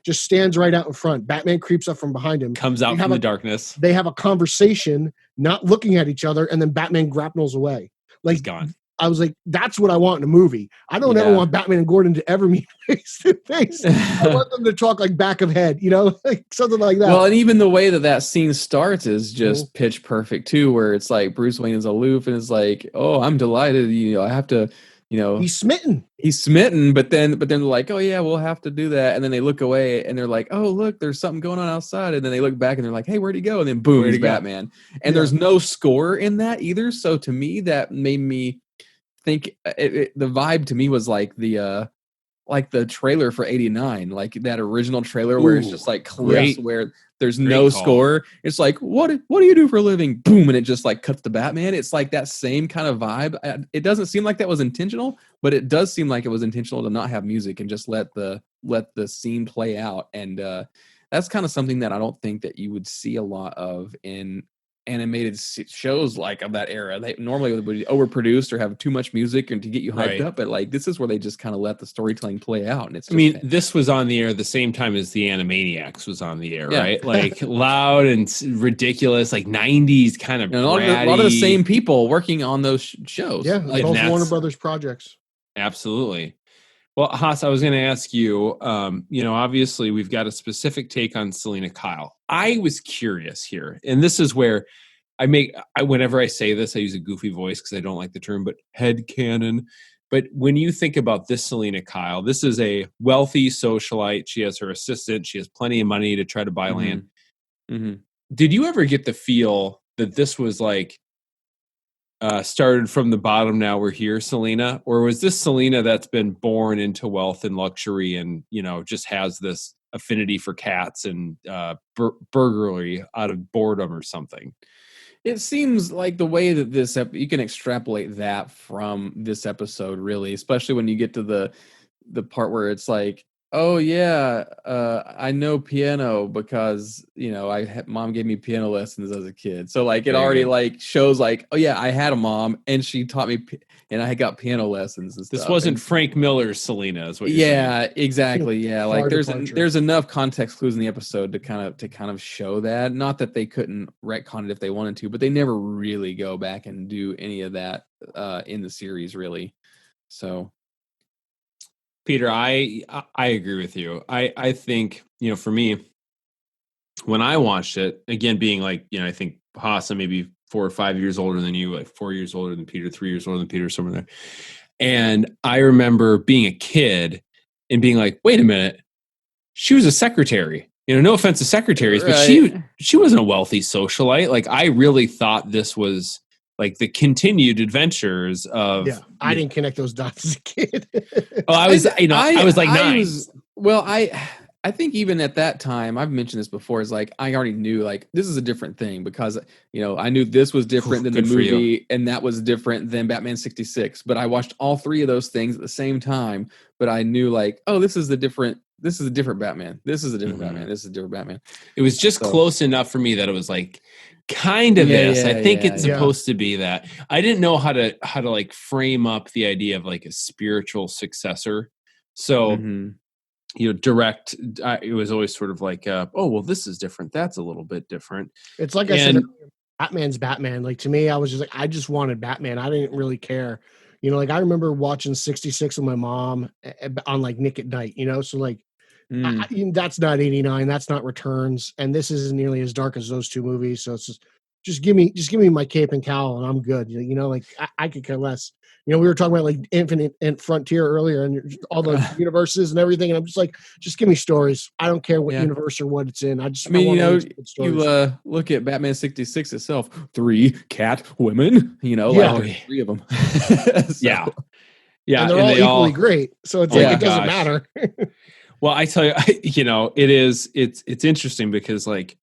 just stands right out in front. Batman creeps up from behind him. Comes out from the darkness. They have a conversation, not looking at each other, and then Batman grapnels away. Like he's gone. I was like, that's what I want in a movie. I don't ever want Batman and Gordon to ever meet face to face. I want them to talk like back of head, like something like that. Well, and even the way that scene starts is just pitch perfect too, where it's like Bruce Wayne is aloof and is like, "Oh, I'm delighted. I have to." He's smitten, but then they're like, oh yeah, we'll have to do that. And then they look away and they're like, oh, look, there's something going on outside. And then they look back and they're like, hey, where'd he go? And then boom, he's Batman. And there's no score in that either. So to me, that made me think the vibe to me was like the trailer for 89, like that original trailer where it's just like clips where there's no score. It's like, what do you do for a living? Boom. And it just like cuts to Batman. It's like that same kind of vibe. It doesn't seem like that was intentional, but it does seem like it was intentional to not have music and just let the scene play out. And that's kind of something that I don't think that you would see a lot of in animated shows like of that era. They normally would be overproduced or have too much music and to get you hyped up, but like this is where they just kind of let the storytelling play out. And it's this was on the air the same time as the Animaniacs was on the air, right? Like loud and ridiculous, like 90s kind of a lot of the same people working on those shows. Yeah, like both Warner Brothers projects. Absolutely. Well, Haas, I was going to ask you, obviously we've got a specific take on Selena Kyle. I was curious here, and this is where whenever I say this, I use a goofy voice because I don't like the term, but headcanon. But when you think about this Selena Kyle, this is a wealthy socialite. She has her assistant. She has plenty of money to try to buy land. Mm-hmm. Did you ever get the feel that this was like, started from the bottom, now we're here, Selena? Or was this Selena that's been born into wealth and luxury and, just has this affinity for cats and burglary out of boredom or something? It seems like the way that you can extrapolate that from this episode, really, especially when you get to the part where it's like, oh yeah, I know piano because mom gave me piano lessons as a kid. So like it already like shows like, oh yeah, I had a mom and she taught me and I got piano lessons and stuff. This wasn't Frank Miller's Selena, is what you're saying. Yeah, exactly. Yeah, like there's enough context clues in the episode to kind of show that. Not that they couldn't retcon it if they wanted to, but they never really go back and do any of that in the series, really. So. Peter, I agree with you. I think, for me, when I watched it, again, being like, I think Haas maybe 4 or 5 years older than you, like 4 years older than Peter, 3 years older than Peter, somewhere there. And I remember being a kid and being like, wait a minute, she was a secretary. No offense to secretaries, but she wasn't a wealthy socialite. Like, I really thought this was like the continued adventures of. Yeah, I didn't connect those dots as a kid. I was like 9. I think even at that time, I've mentioned this before, is like I already knew like this is a different thing because I knew this was different than the movie and that was different than Batman 66. But I watched all three of those things at the same time. But I knew like, oh, this is a different Batman. This is a different Batman. This is a different Batman. It was just close enough for me that it was like kind of this. I think it's supposed to be that. I didn't know how to like frame up the idea of like a spiritual successor. So direct. It was always sort of like, oh well, this is different. That's a little bit different. It's like I said, Batman's Batman. Like to me, I was just like, I just wanted Batman. I didn't really care. Like I remember watching 66 with my mom on like Nick at Night. So like. That's not 89. That's not Returns, and this isn't nearly as dark as those two movies. So it's just give me my cape and cowl, and I'm good. Like I could care less. We were talking about like Infinite and Frontier earlier, and all the universes and everything. And I'm just like, just give me stories. I don't care what universe or what it's in. I you look at Batman 66 itself. 3 cat women. Like 3 of them. Yeah, and they're all equally great. So it's like it doesn't matter. Well, I tell you, it's interesting because like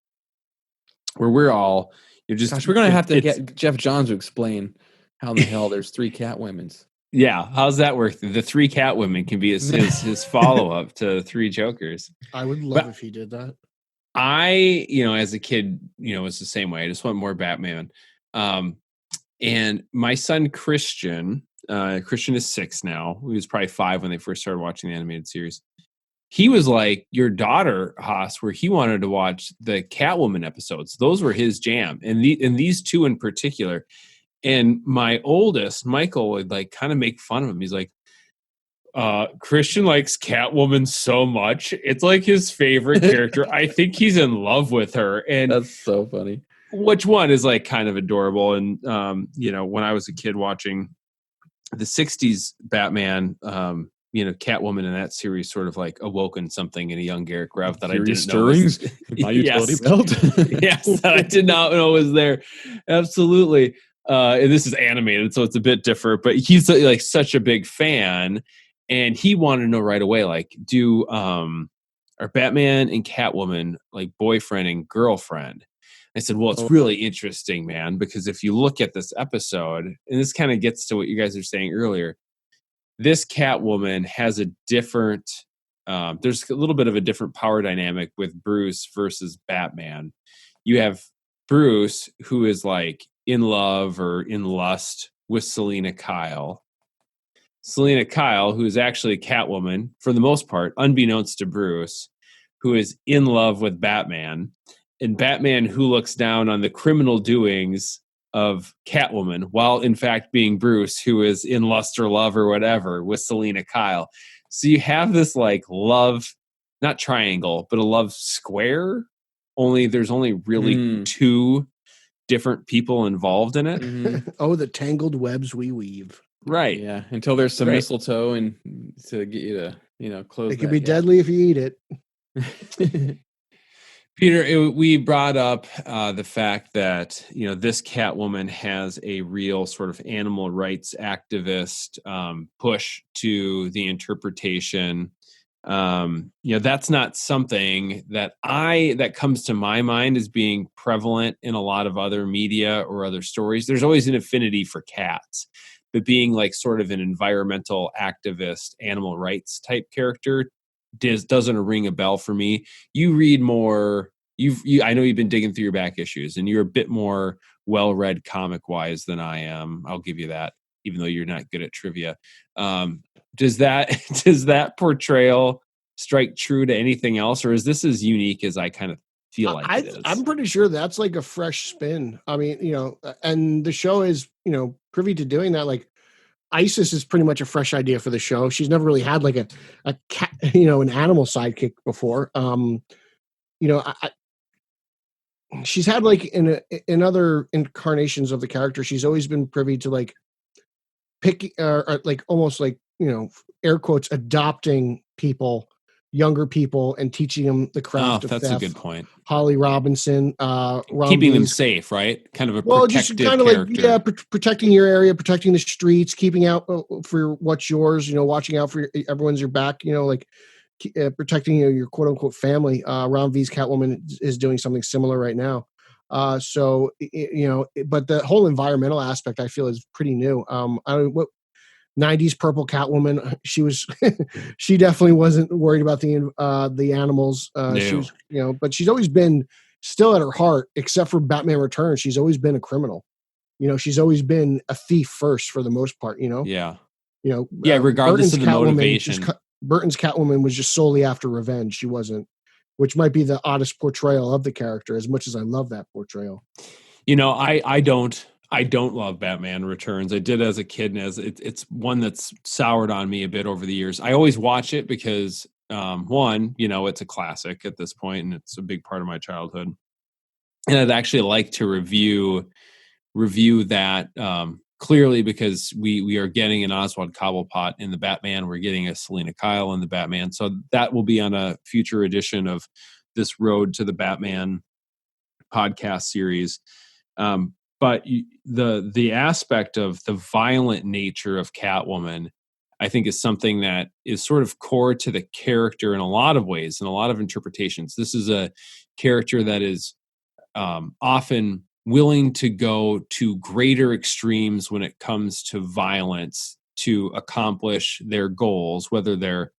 where we're all, we're going to have to get Jeff Johns to explain how the hell there's 3 Catwomens. Yeah. How's that work? The 3 Catwomen can be his follow-up to 3 Jokers. I would love if he did that. I, as a kid, was the same way. I just want more Batman. And my son, Christian is 6 now. He was probably 5 when they first started watching the animated series. He was like your daughter, Haas, where he wanted to watch the Catwoman episodes. Those were his jam. And these 2 in particular. And my oldest, Michael, would like kind of make fun of him. He's like, Christian likes Catwoman so much. It's like his favorite character. I think he's in love with her. And That's so funny. Which one is like kind of adorable. And, when I was a kid watching the 60s Batman, Catwoman in that series sort of like awoken something in a young Garret Grev that I didn't know. My utility belt. Yes, that I did not know was there. Absolutely. And this is animated, so it's a bit different, but he's like such a big fan. And he wanted to know right away, like, are Batman and Catwoman like boyfriend and girlfriend? I said, well, it's really interesting, man, because if you look at this episode, and this kind of gets to what you guys are saying earlier, this Catwoman has a different, there's a little bit of a different power dynamic with Bruce versus Batman. You have Bruce, who is like in love or in lust with Selina Kyle. Selina Kyle, who is actually Catwoman, for the most part, unbeknownst to Bruce, who is in love with Batman. And Batman, who looks down on the criminal doings of Catwoman, while in fact being Bruce, who is in lust or love or whatever with Selina Kyle. So you have this like love, not triangle, but a love square. Only there's only really two different people involved in it. Mm-hmm. Oh, the tangled webs we weave. Right. Yeah. Until there's some mistletoe and to get you to, close. It could be deadly if you eat it. Peter, we brought up the fact that, this Catwoman has a real sort of animal rights activist push to the interpretation. That's not something that comes to my mind as being prevalent in a lot of other media or other stories. There's always an affinity for cats, but being like sort of an environmental activist, animal rights type character doesn't ring a bell for me. You read more. I know you've been digging through your back issues, and you're a bit more well-read comic-wise than I am. I'll give you that, even though you're not good at trivia. Does that portrayal strike true to anything else, or is this as unique as I kind of feel like it is? I'm pretty sure that's like a fresh spin. I mean, and the show is, privy to doing that. Like, Isis is pretty much a fresh idea for the show. She's never really had like a cat, an animal sidekick before. She's had like in other incarnations of the character, she's always been privy to like picking or like almost like, air quotes, adopting people, younger people, and teaching them the craft of that's theft. a good point. Holly Robinson, keeping them safe, right? Kind of a protective character. Like, protecting your area, protecting the streets, keeping out for what's yours. watching out for everyone's your back. Protecting your quote unquote family. Ron V's Catwoman is doing something similar right now. But the whole environmental aspect I feel is pretty new. 90s purple Catwoman, she definitely wasn't worried about the animals. No. She was, but she's always been, still at her heart, except for Batman Returns, she's always been a criminal. She's always been a thief first for the most part. Yeah. Regardless of the motivation. Burton's Catwoman was just solely after revenge. She wasn't, which might be the oddest portrayal of the character, as much as I love that portrayal. I don't love Batman Returns. I did as a kid, and it's one that's soured on me a bit over the years. I always watch it because one, it's a classic at this point, and it's a big part of my childhood. And I'd actually like to review that clearly because we are getting an Oswald Cobblepot in the Batman. We're getting a Selina Kyle in the Batman. So that will be on a future edition of this Road to the Batman podcast series. But the aspect of the violent nature of Catwoman, I think, is something that is sort of core to the character in a lot of ways, in a lot of interpretations. This is a character that is often willing to go to greater extremes when it comes to violence to accomplish their goals, whether they're,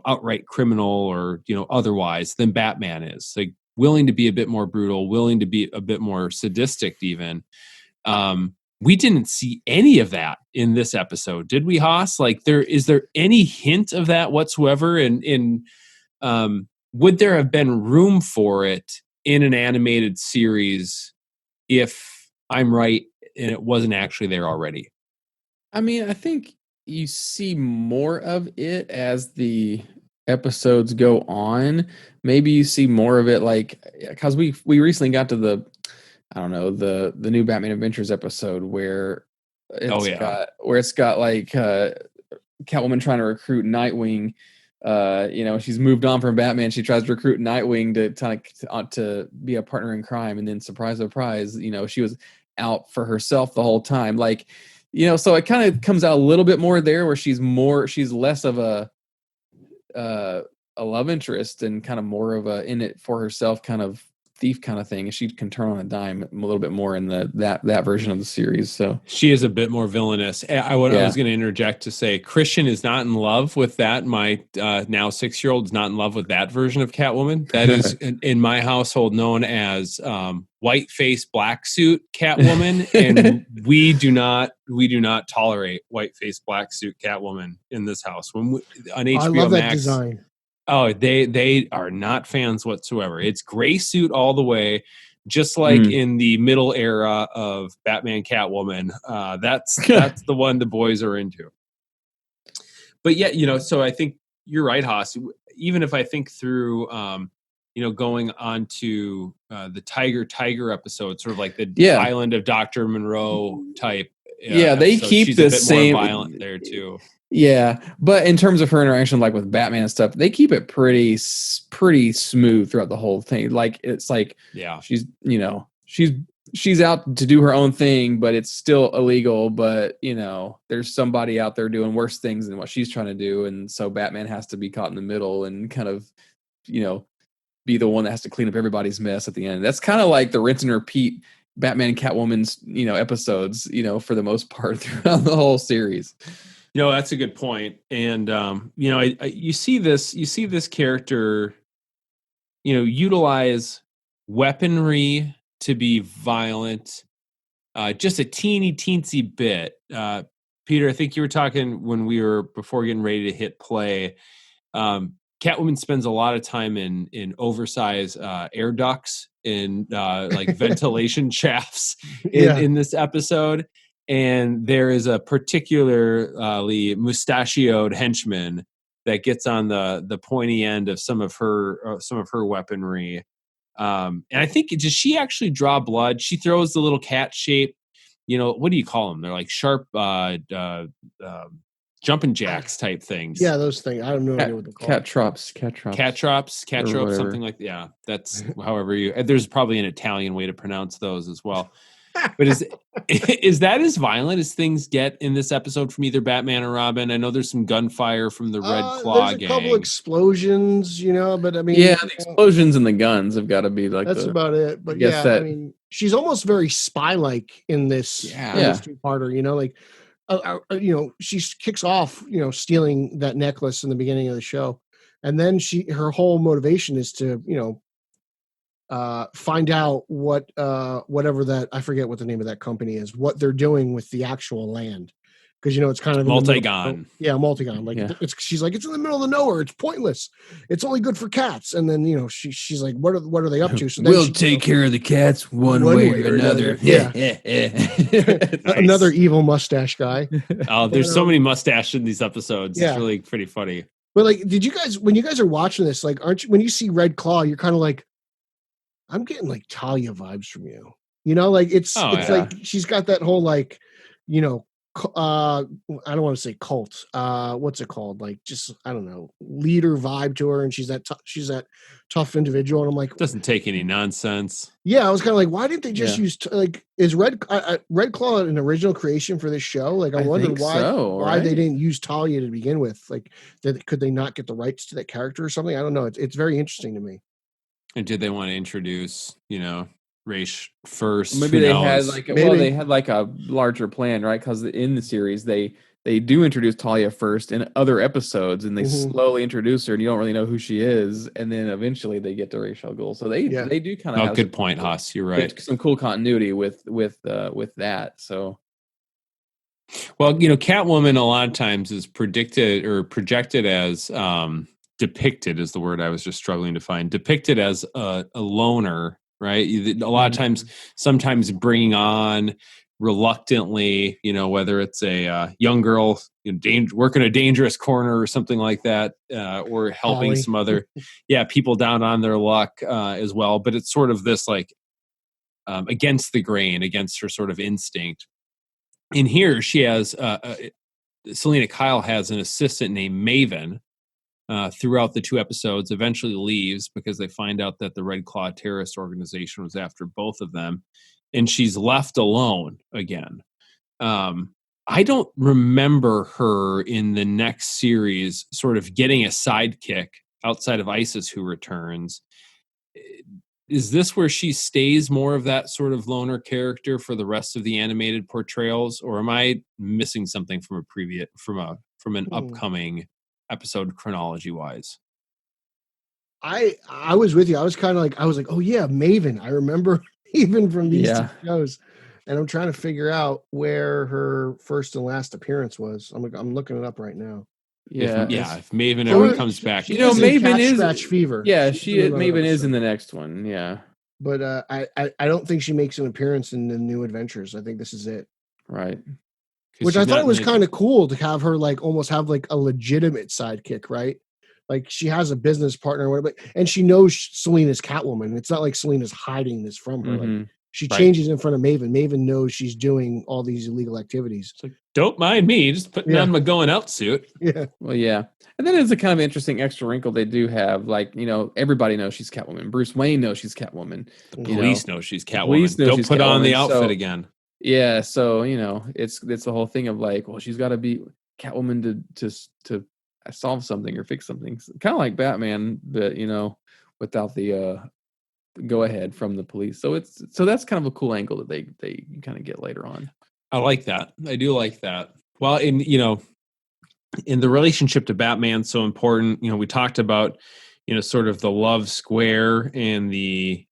outright criminal or, otherwise, than Batman is. Like, willing to be a bit more brutal, willing to be a bit more sadistic even. We didn't see any of that in this episode, did we, Haas? Like, is there any hint of that whatsoever? And would there have been room for it in an animated series if I'm right it wasn't actually there already. I mean, I think you see more of it as the episodes go on. Maybe you see more of it, like, because we recently got to the, I don't know, the new Batman Adventures episode where it's got like Catwoman trying to recruit Nightwing. She's moved on from Batman. She tries to recruit Nightwing to be a partner in crime, and then surprise, surprise, she was out for herself the whole time. Like, so it kind of comes out a little bit more there, where she's less of a love interest and kind of more of a in it for herself kind of thief kind of thing, and she can turn on a dime a little bit more in that version of the series. So she is a bit more villainous. I was going to interject to say Christian is not in love with that. My now 6-year-old is not in love with that version of Catwoman. That is in my household known as white face black suit Catwoman, and we do not tolerate white face black suit Catwoman in this house. When on HBO I love Max, that design. Oh, they are not fans whatsoever. It's gray suit all the way, just like in the middle era of Batman Catwoman. That's the one the boys are into. But yeah, so I think you're right, Haas. Even if I think through, going on to the Tiger episode, sort of like the Island of Dr. Monroe type. They keep she's the a bit same more violent there too. Yeah, but in terms of her interaction, like with Batman and stuff, they keep it pretty smooth throughout the whole thing. Like it's like, she's out to do her own thing, but it's still illegal. But there's somebody out there doing worse things than what she's trying to do, and so Batman has to be caught in the middle and kind of, be the one that has to clean up everybody's mess at the end. That's kind of like the rinse and repeat Batman and Catwoman's episodes, for the most part throughout the whole series. That's a good point. And, you see this character, utilize weaponry to be violent, just a teensy bit. Peter, I think you were talking when we were before getting ready to hit play. Catwoman spends a lot of time in oversized air ducts in like ventilation shafts in this episode. And there is a particularly mustachioed henchman that gets on the pointy end of some of her weaponry. And I think does she actually draw blood? She throws the little cat shape. What do you call them? They're like sharp jumping jacks type things. Yeah, those things. I don't know what they're called. Cat drops, something like that. Yeah, that's however you. There's probably an Italian way to pronounce those as well. But is that as violent as things get in this episode from either Batman or Robin? I know there's some gunfire from the Red Claw there's gang. a couple explosions, but I mean, the explosions and the guns have got to be like that's about it. But I mean, she's almost very spy-like in this two-parter. Like, she kicks off, stealing that necklace in the beginning of the show, and then her whole motivation is to, find out what whatever that, I forget what the name of that company is, what they're doing with the actual land, because it's kind of Multigon. Multigon. Like she's like, it's in the middle of nowhere, it's pointless, it's only good for cats. And then she's like, what are they up to? So we'll take care of the cats one way or another. Yeah. Nice. Another evil mustache guy. Oh, there's so many mustaches in these episodes. It's really pretty funny. But like, did you guys, when you guys are watching this, like, when you see Red Claw, you're kind of like, I'm getting like Talia vibes from you, like it's like she's got that whole like, I don't want to say cult. What's it called? Like, just, I don't know, leader vibe to her. And she's that tough individual. And I'm like, doesn't take any nonsense. Yeah. I was kind of like, why didn't they just use is Red Claw an original creation for this show? Like, I wonder why they didn't use Talia to begin with. Like, could they not get the rights to that character or something? I don't know. It's very interesting to me. And did they want to introduce, race first? Maybe they had like a larger plan, right? Because in the series they do introduce Talia first in other episodes, and they slowly introduce her, and you don't really know who she is, and then eventually they get to Ra's al Ghul. So they do kind of. Oh, good point, Haas. You're right. Some cool continuity with that. So. Well, Catwoman a lot of times is predicted or projected as. Depicted is the word I was just struggling to find. Depicted as a loner, right? A lot of times, sometimes bringing on reluctantly, whether it's a young girl working a dangerous corner or something like that, or helping Holly. some other people down on their luck as well. But it's sort of this like against the grain, against her sort of instinct. In here, she has Selena Kyle has an assistant named Maven throughout the 2 episodes, eventually leaves because they find out that the Red Claw terrorist organization was after both of them. And she's left alone again. I don't remember her in the next series sort of getting a sidekick outside of Isis who returns. Is this where she stays more of that sort of loner character for the rest of the animated portrayals, or am I missing something from an upcoming episode chronology wise? I was with you. I was like, oh yeah, Maven. I remember even from these 2 shows, and I'm trying to figure out where her first and last appearance was. I'm looking it up right now. If Maven ever comes back, Maven is Scratch Fever. Yeah, Maven is in the next one. Yeah, but I don't think she makes an appearance in the New Adventures. I think this is it. Right. Which I thought was kind of cool to have her like almost have like a legitimate sidekick, right? Like she has a business partner, or whatever, and she knows Selena's Catwoman. It's not like Selena's hiding this from her. Like she changes in front of Maven. Maven knows she's doing all these illegal activities. It's like, don't mind me, just putting on my going out suit. Yeah. Well, yeah. And then it's a kind of interesting extra wrinkle they do have. Like, everybody knows she's Catwoman. Bruce Wayne knows she's Catwoman. The police know she's Catwoman. Don't put on the outfit again. Yeah. So, it's the whole thing of like, well, she's got to be Catwoman to solve something or fix something. Kind of like Batman, but, without the go ahead from the police. So that's kind of a cool angle that they kind of get later on. I like that. I do like that. Well, in the relationship to Batman, so important. We talked about sort of the love square and the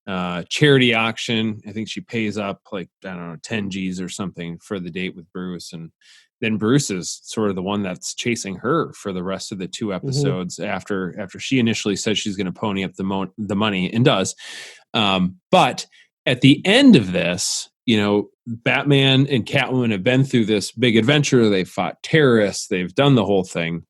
charity auction. I think she pays up like, I don't know, 10 G's or something for the date with Bruce, and then Bruce is sort of the one that's chasing her for the rest of the 2 episodes after she initially said she's going to pony up the money, and does. But at the end of this, Batman and Catwoman have been through this big adventure. They've fought terrorists. They've done the whole thing.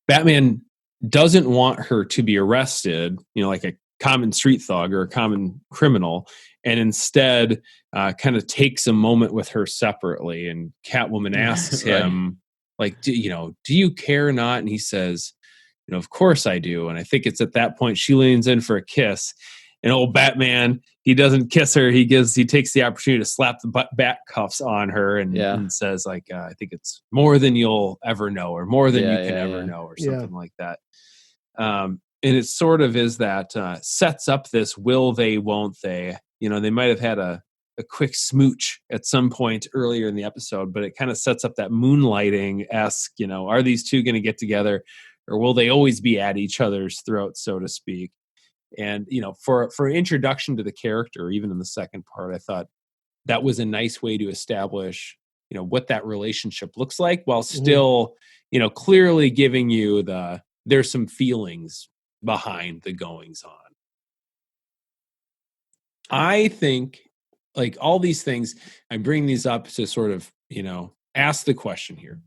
Batman doesn't want her to be arrested, like a common street thug or a common criminal, and instead kind of takes a moment with her separately. And Catwoman asks him, like, do you care or not? And he says, of course I do. And I think it's at that point she leans in for a kiss. And old Batman, he doesn't kiss her. He takes the opportunity to slap the bat cuffs on her and says, like, I think it's more than you'll ever know, or more than you can ever know, or something like that. And it sort of is that sets up this will they, won't they? They might have had a quick smooch at some point earlier in the episode, but it kind of sets up that moonlighting-esque, are these two going to get together, or will they always be at each other's throats, so to speak? And, for introduction to the character, even in the second part, I thought that was a nice way to establish, what that relationship looks like, while still, clearly giving you there's some feelings behind the goings on. I think, like, all these things, I bring these up to sort of, ask the question here.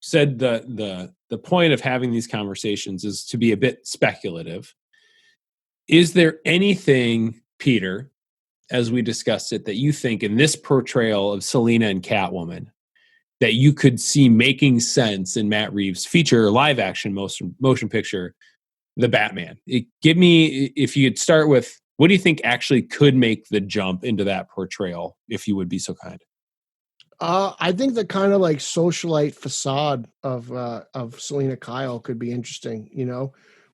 Said the point of having these conversations is to be a bit speculative. Is there anything, Peter, as we discussed it, that you think in this portrayal of Selena and Catwoman that you could see making sense in Matt Reeves' feature live action motion picture, The Batman? Give me, if you could start with, what do you think actually could make the jump into that portrayal, if you would be so kind? I think the kind of like socialite facade of Selena Kyle could be interesting,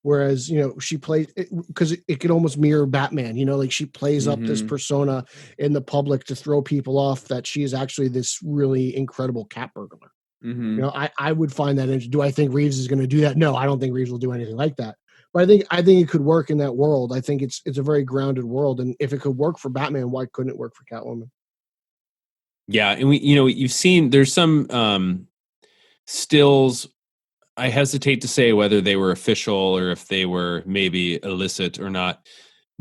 whereas, she plays, because it could almost mirror Batman, like she plays up this persona in the public to throw people off that she is actually this really incredible cat burglar. I would find that interesting. Do I think Reeves is going to do that? No, I don't think Reeves will do anything like that. But I think it could work in that world. I think it's a very grounded world, and if it could work for Batman, why couldn't it work for Catwoman? Yeah, and you've seen there's some stills. I hesitate to say whether they were official or if they were maybe illicit or not,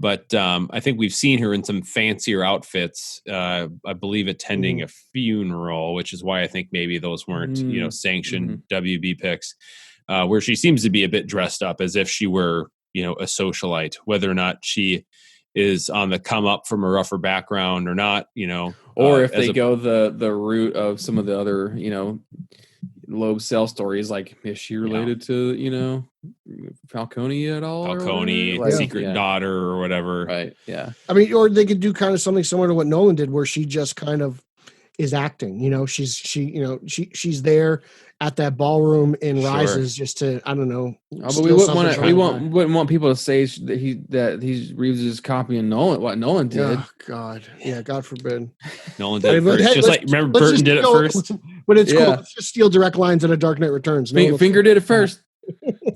But I think we've seen her in some fancier outfits. I believe attending a funeral, which is why I think maybe those weren't sanctioned WB pics, where she seems to be a bit dressed up as if she were a socialite, whether or not she is on the come up from a rougher background or not, or if they go the route of some of the other, Loeb cell stories, like is she related to, Falcone at all? Falcone, secret daughter or whatever. Right. Yeah. I mean, or they could do kind of something similar to what Nolan did, where she just kind of is acting. She's there at that ballroom in Rises just to, I don't know. But we wouldn't want people to say that he's Reeves' copying Nolan, what Nolan did. Oh God, yeah, God forbid. Nolan did it first, just like remember Burton did it first. But it's cool. Let's just steal direct lines in A Dark Knight Returns. Finger did it first.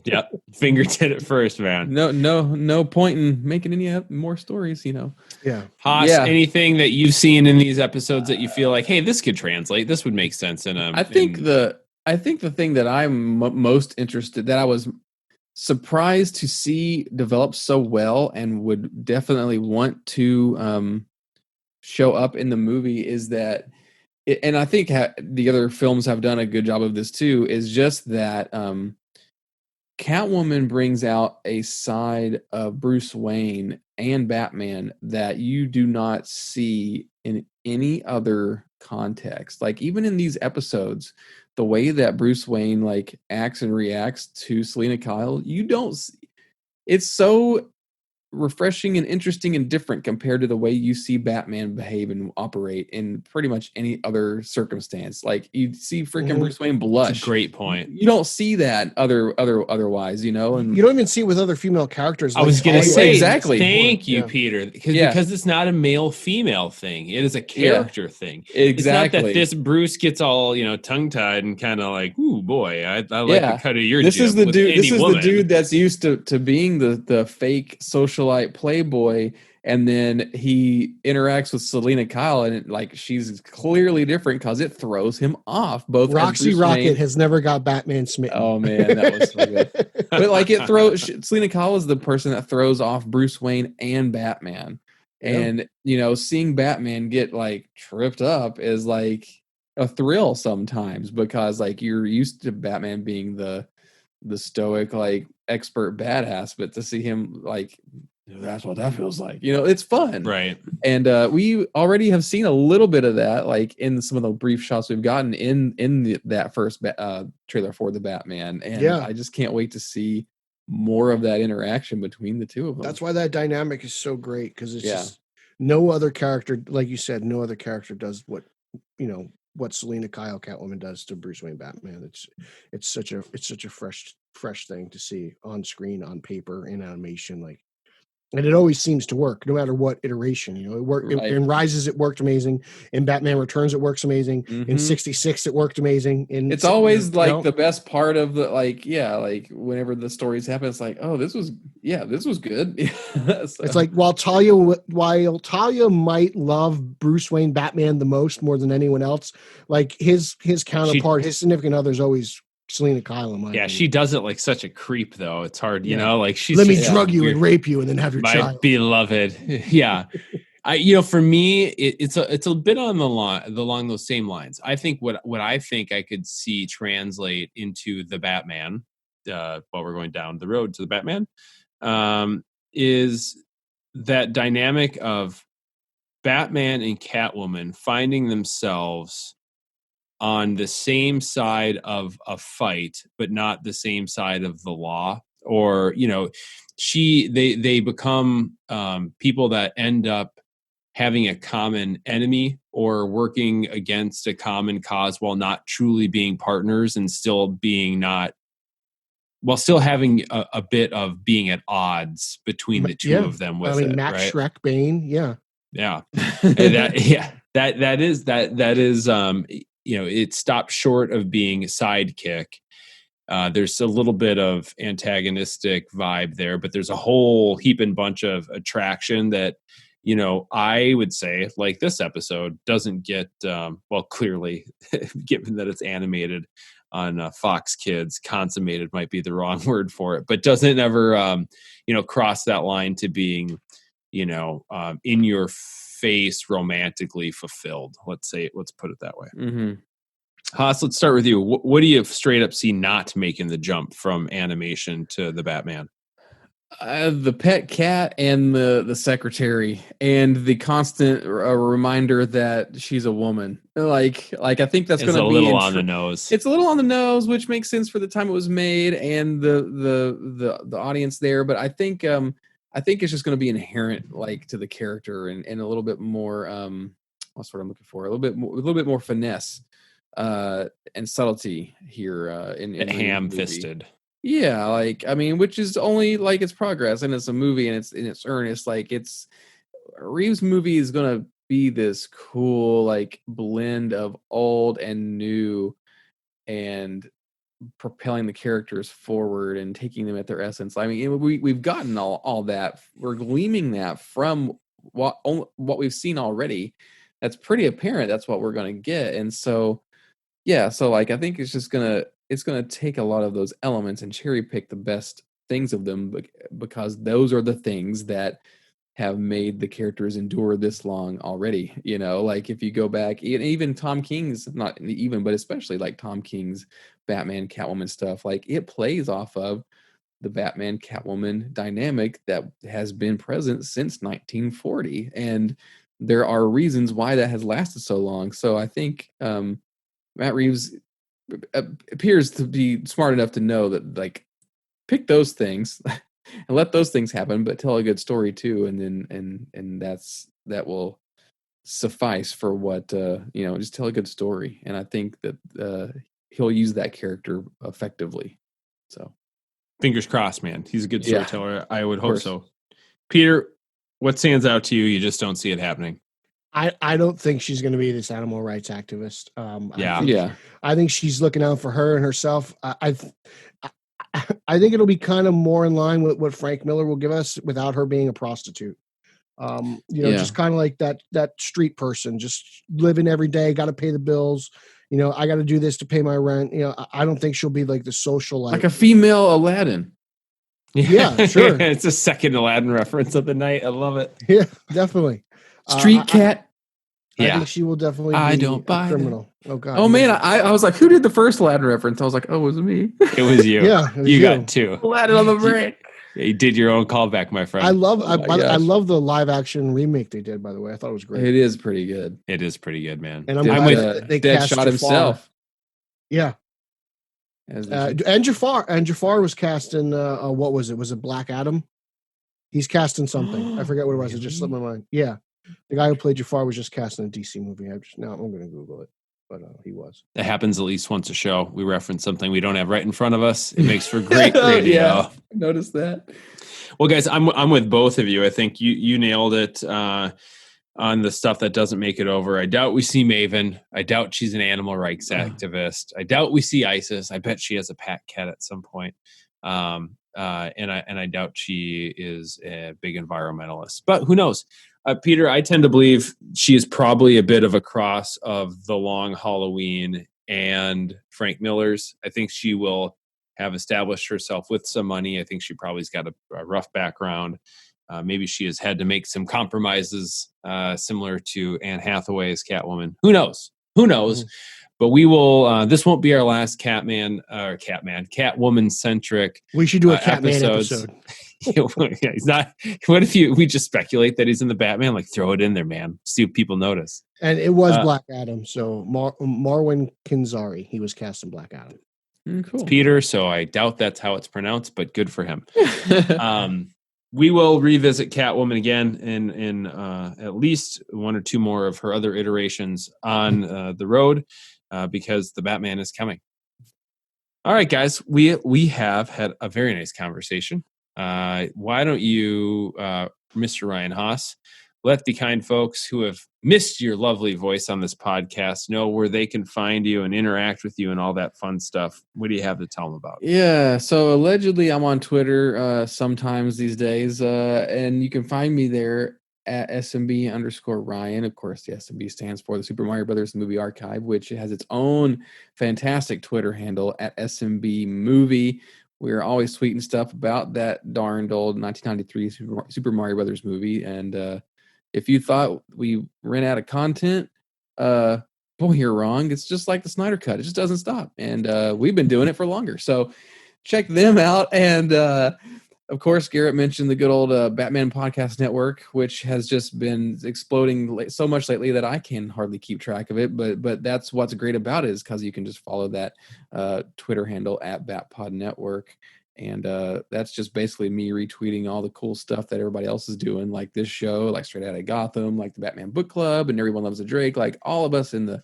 Yeah, Finger did it first, man. No point in making any more stories, Yeah. Haas, anything that you've seen in these episodes that you feel like, hey, this could translate, this would make sense in a. I think the thing that I'm most interested, that I was surprised to see develop so well and would definitely want to show up in the movie, is that, and I think the other films have done a good job of this too, is just that Catwoman brings out a side of Bruce Wayne and Batman that you do not see in any other context. Like even in these episodes, the way that Bruce Wayne like acts and reacts to Selena Kyle, you don't see. It's so refreshing and interesting and different compared to the way you see Batman behave and operate in pretty much any other circumstance. Like you see freaking Bruce Wayne blush. That's a great point. You don't see that otherwise, and you don't even see it with other female characters. I was going to say exactly. Thank you, Peter, because it's not a male female thing. It is a character thing. Exactly. It's not that this Bruce gets all tongue tied and kind of like, ooh boy, I like the cut of your. This is the dude. This is woman. the dude that's used to being the fake socialite playboy, and then he interacts with Selena Kyle, and she's clearly different because it throws him off. Both Roxy Rocket has never got Batman smitten. Oh man, that was so good. But it throws Selena Kyle is the person that throws off Bruce Wayne and Batman, and seeing Batman get tripped up is like a thrill sometimes, because you're used to Batman being the stoic expert badass, but to see him that's what that feels like. It's fun. Right. And we already have seen a little bit of that, in some of the brief shots we've gotten in that first trailer for the Batman. And I just can't wait to see more of that interaction between the two of them. That's why that dynamic is so great, because it's just no other character, like you said, no other character does what Selena Kyle Catwoman does to Bruce Wayne Batman. It's such a fresh thing to see on screen, on paper, in animation, and it always seems to work, no matter what iteration. It worked in Rises. It worked amazing. In Batman Returns, it works amazing. In 66, it worked amazing. It's always the best part of the whenever the stories happen, it's oh, this was good. So. It's while Talia might love Bruce Wayne Batman the most, more than anyone else, his counterpart, his significant other, is always Selena Kyle. Yeah, she does it like such a creep, though. It's hard, she's let me drug you and rape you and then have your child. My beloved. Yeah. For me, it's a bit on along those same lines. I think what I think I could see translate into the Batman, while we're going down the road to the Batman, is that dynamic of Batman and Catwoman finding themselves on the same side of a fight, but not the same side of the law, or they become people that end up having a common enemy or working against a common cause while not truly being partners, and still having a bit of being at odds between the two of them. Matt Shrek Bane, yeah, that is it stopped short of being a sidekick. There's a little bit of antagonistic vibe there, but there's a whole heap and bunch of attraction that, I would say, like this episode, doesn't get, clearly, given that it's animated on Fox Kids, consummated might be the wrong word for it, but doesn't ever, cross that line to being in your face, romantically fulfilled. Let's put it that way. Mm-hmm. Haas, let's start with you. What do you straight up see not making the jump from animation to the Batman? The pet cat and the secretary and the constant reminder that she's a woman. Like I think that's going to be a little on the nose. It's a little on the nose, which makes sense for the time it was made and the audience there. But I think it's just going to be inherent, like, to the character and a little bit more. What's what I'm looking for? A little bit more finesse and subtlety here. In ham-fisted. Yeah, which is only like its progress, and it's a movie, and it's earnest. Like, it's Reeves' movie is gonna be this cool, like, blend of old and new, and propelling the characters forward and taking them at their essence. I mean, we've gotten all that. We're gleaming that from what we've seen already. That's pretty apparent. That's what we're gonna get, and so yeah. So, like, I think it's gonna take a lot of those elements and cherry pick the best things of them, because those are the things that have made the characters endure this long already. Like, if you go back, even Tom King's, not even, but especially like Tom King's Batman Catwoman stuff, like, it plays off of the Batman Catwoman dynamic that has been present since 1940, and there are reasons why that has lasted so long. So I think Matt Reeves appears to be smart enough to know that, like, pick those things and let those things happen, but tell a good story too, and then that will suffice for what just tell a good story. And I think that he'll use that character effectively. So fingers crossed, man. He's a good storyteller. I would hope so. Peter, what stands out to you? You just don't see it happening. I don't think she's going to be this animal rights activist. Yeah. I think she's looking out for her and herself. I think it'll be kind of more in line with what Frank Miller will give us without her being a prostitute. Just kind of like that street person, just living every day, got to pay the bills. I got to do this to pay my rent. I don't think she'll be like the socialite, like a female Aladdin. Yeah, sure. It's a second Aladdin reference of the night. I love it. Yeah, definitely. Street cat. I think she will definitely be a criminal. Oh, God. Oh, man. I was like, who did the first Aladdin reference? I was like, oh, it was me. It was you. Yeah. You got two. Aladdin on the brain. You did your own callback, my friend. I love the live action remake they did, by the way. I thought it was great. It is pretty good. It is pretty good, man. And I'm glad they Dead cast shot Jafar. himself. Yeah. And Jafar was cast in what was it? Was it Black Adam? He's cast in something. I forget what it was. It just slipped my mind. Yeah. The guy who played Jafar was just cast in a DC movie. I'm going to Google it, but he was. It happens at least once a show. We reference something we don't have right in front of us. It makes for great radio. Yeah, I noticed that. Well, guys, I'm with both of you. I think you nailed it on the stuff that doesn't make it over. I doubt we see Maven. I doubt she's an animal rights activist. I doubt we see Isis. I bet she has a pat cat at some point. And I doubt she is a big environmentalist. But who knows? Peter, I tend to believe she is probably a bit of a cross of The Long Halloween and Frank Miller's. I think she will have established herself with some money. I think she probably's got a rough background. Maybe she has had to make some compromises similar to Anne Hathaway's Catwoman. Who knows? Mm-hmm. But we will. This won't be our last Catwoman centric. We should do a Catman episode. Yeah, he's not. What if we just speculate that he's in the Batman? Like, throw it in there, man. See if people notice. And it was Black Adam. So Marwan Kenzari, he was cast in Black Adam. Cool. It's Peter, so I doubt that's how it's pronounced, but good for him. We will revisit Catwoman again in at least one or two more of her other iterations on the road because the Batman is coming. All right, guys, we have had a very nice conversation. Why don't you, Mr. Ryan Haas, let the kind folks who have missed your lovely voice on this podcast know where they can find you and interact with you and all that fun stuff. What do you have to tell them about? Yeah, so allegedly I'm on Twitter sometimes these days, and you can find me there at SMB_Ryan. Of course, the SMB stands for the Super Mario Brothers Movie Archive, which has its own fantastic Twitter handle at SMB Movie, we're always tweeting stuff about that darned old 1993 Super Mario Brothers movie. And if you thought we ran out of content, boy, you're wrong. It's just like the Snyder Cut. It just doesn't stop. And we've been doing it for longer. So check them out. And of course, Garret mentioned the good old Batman Podcast Network, which has just been exploding so much lately that I can hardly keep track of it. But that's what's great about it, is because you can just follow that Twitter handle at BatPod Network. And that's just basically me retweeting all the cool stuff that everybody else is doing, like this show, like Straight Outta Gotham, like the Batman Book Club, and Everyone Loves a Drake, like all of us in the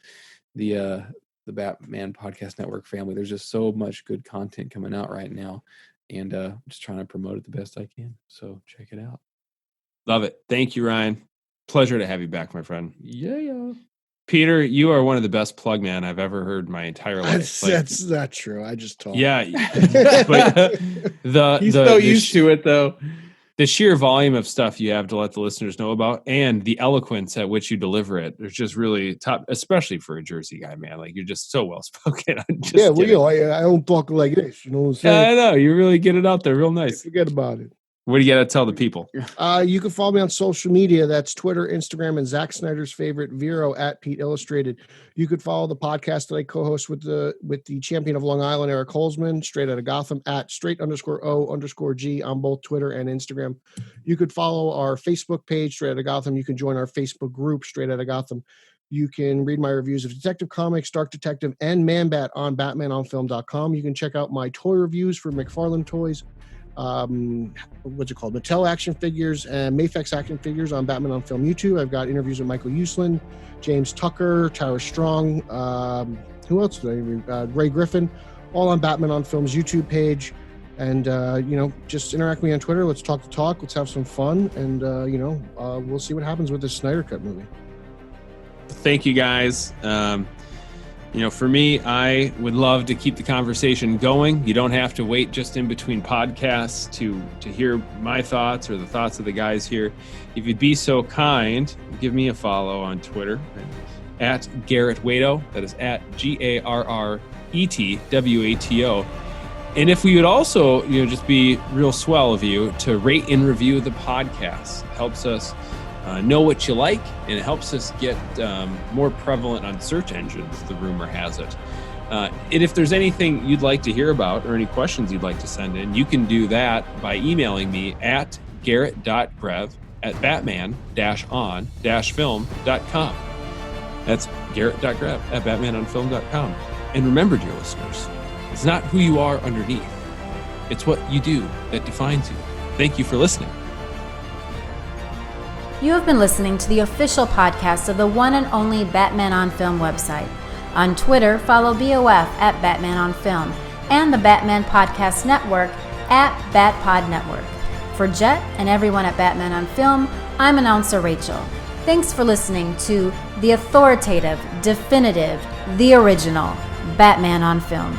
Batman Podcast Network family. There's just so much good content coming out right now. And just trying to promote it the best I can. So check it out. Love it. Thank you, Ryan. Pleasure to have you back, my friend. Yeah. Peter, you are one of the best plug man I've ever heard in my entire life. That's not true. I just talk. Yeah. But he's so used to it, though. The sheer volume of stuff you have to let the listeners know about, and the eloquence at which you deliver it, it's just really top, especially for a Jersey guy, man. Like, you're just so well spoken. Yeah, well, I don't talk like this. You know what I'm saying? Yeah, I know. You really get it out there real nice. Forget about it. What do you got to tell the people? You can follow me on social media. That's Twitter, Instagram, and Zack Snyder's favorite, Vero, at Pete Illustrated. You could follow the podcast that I co-host with the champion of Long Island, Eric Holzman, Straight Outta Gotham, at straight_O_G on both Twitter and Instagram. You could follow our Facebook page, Straight Outta Gotham. You can join our Facebook group, Straight Outta Gotham. You can read my reviews of Detective Comics, Dark Detective, and Man-Bat on BatmanOnFilm.com. You can check out my toy reviews for McFarlane Toys, Mattel action figures and Mafex action figures on Batman on Film YouTube. I've got interviews with Michael Uslan, James Tucker, Tara Strong, who else did I Ray Griffin, all on Batman on Film's YouTube page. And just interact with me on Twitter. Let's talk the talk. Let's have some fun. And we'll see what happens with this Snyder Cut movie. Thank you, guys. For me, I would love to keep the conversation going. You don't have to wait just in between podcasts to hear my thoughts or the thoughts of the guys here. If you'd be so kind, give me a follow on Twitter at Garret Wato. That is at GarretWato. And if we would also, just be real swell of you to rate and review the podcast. It helps us know what you like, and it helps us get more prevalent on search engines, the rumor has it. And if there's anything you'd like to hear about or any questions you'd like to send in, you can do that by emailing me at garret.grev@batman-on-film.com. That's garret.grev@batmanonfilm.com. And remember, dear listeners, it's not who you are underneath. It's what you do that defines you. Thank you for listening. You have been listening to the official podcast of the one and only Batman on Film website. On Twitter, follow BOF at Batman on Film and the Batman Podcast Network at BatPod Network. For Jet and everyone at Batman on Film, I'm announcer Rachel. Thanks for listening to the authoritative, definitive, the original Batman on Film.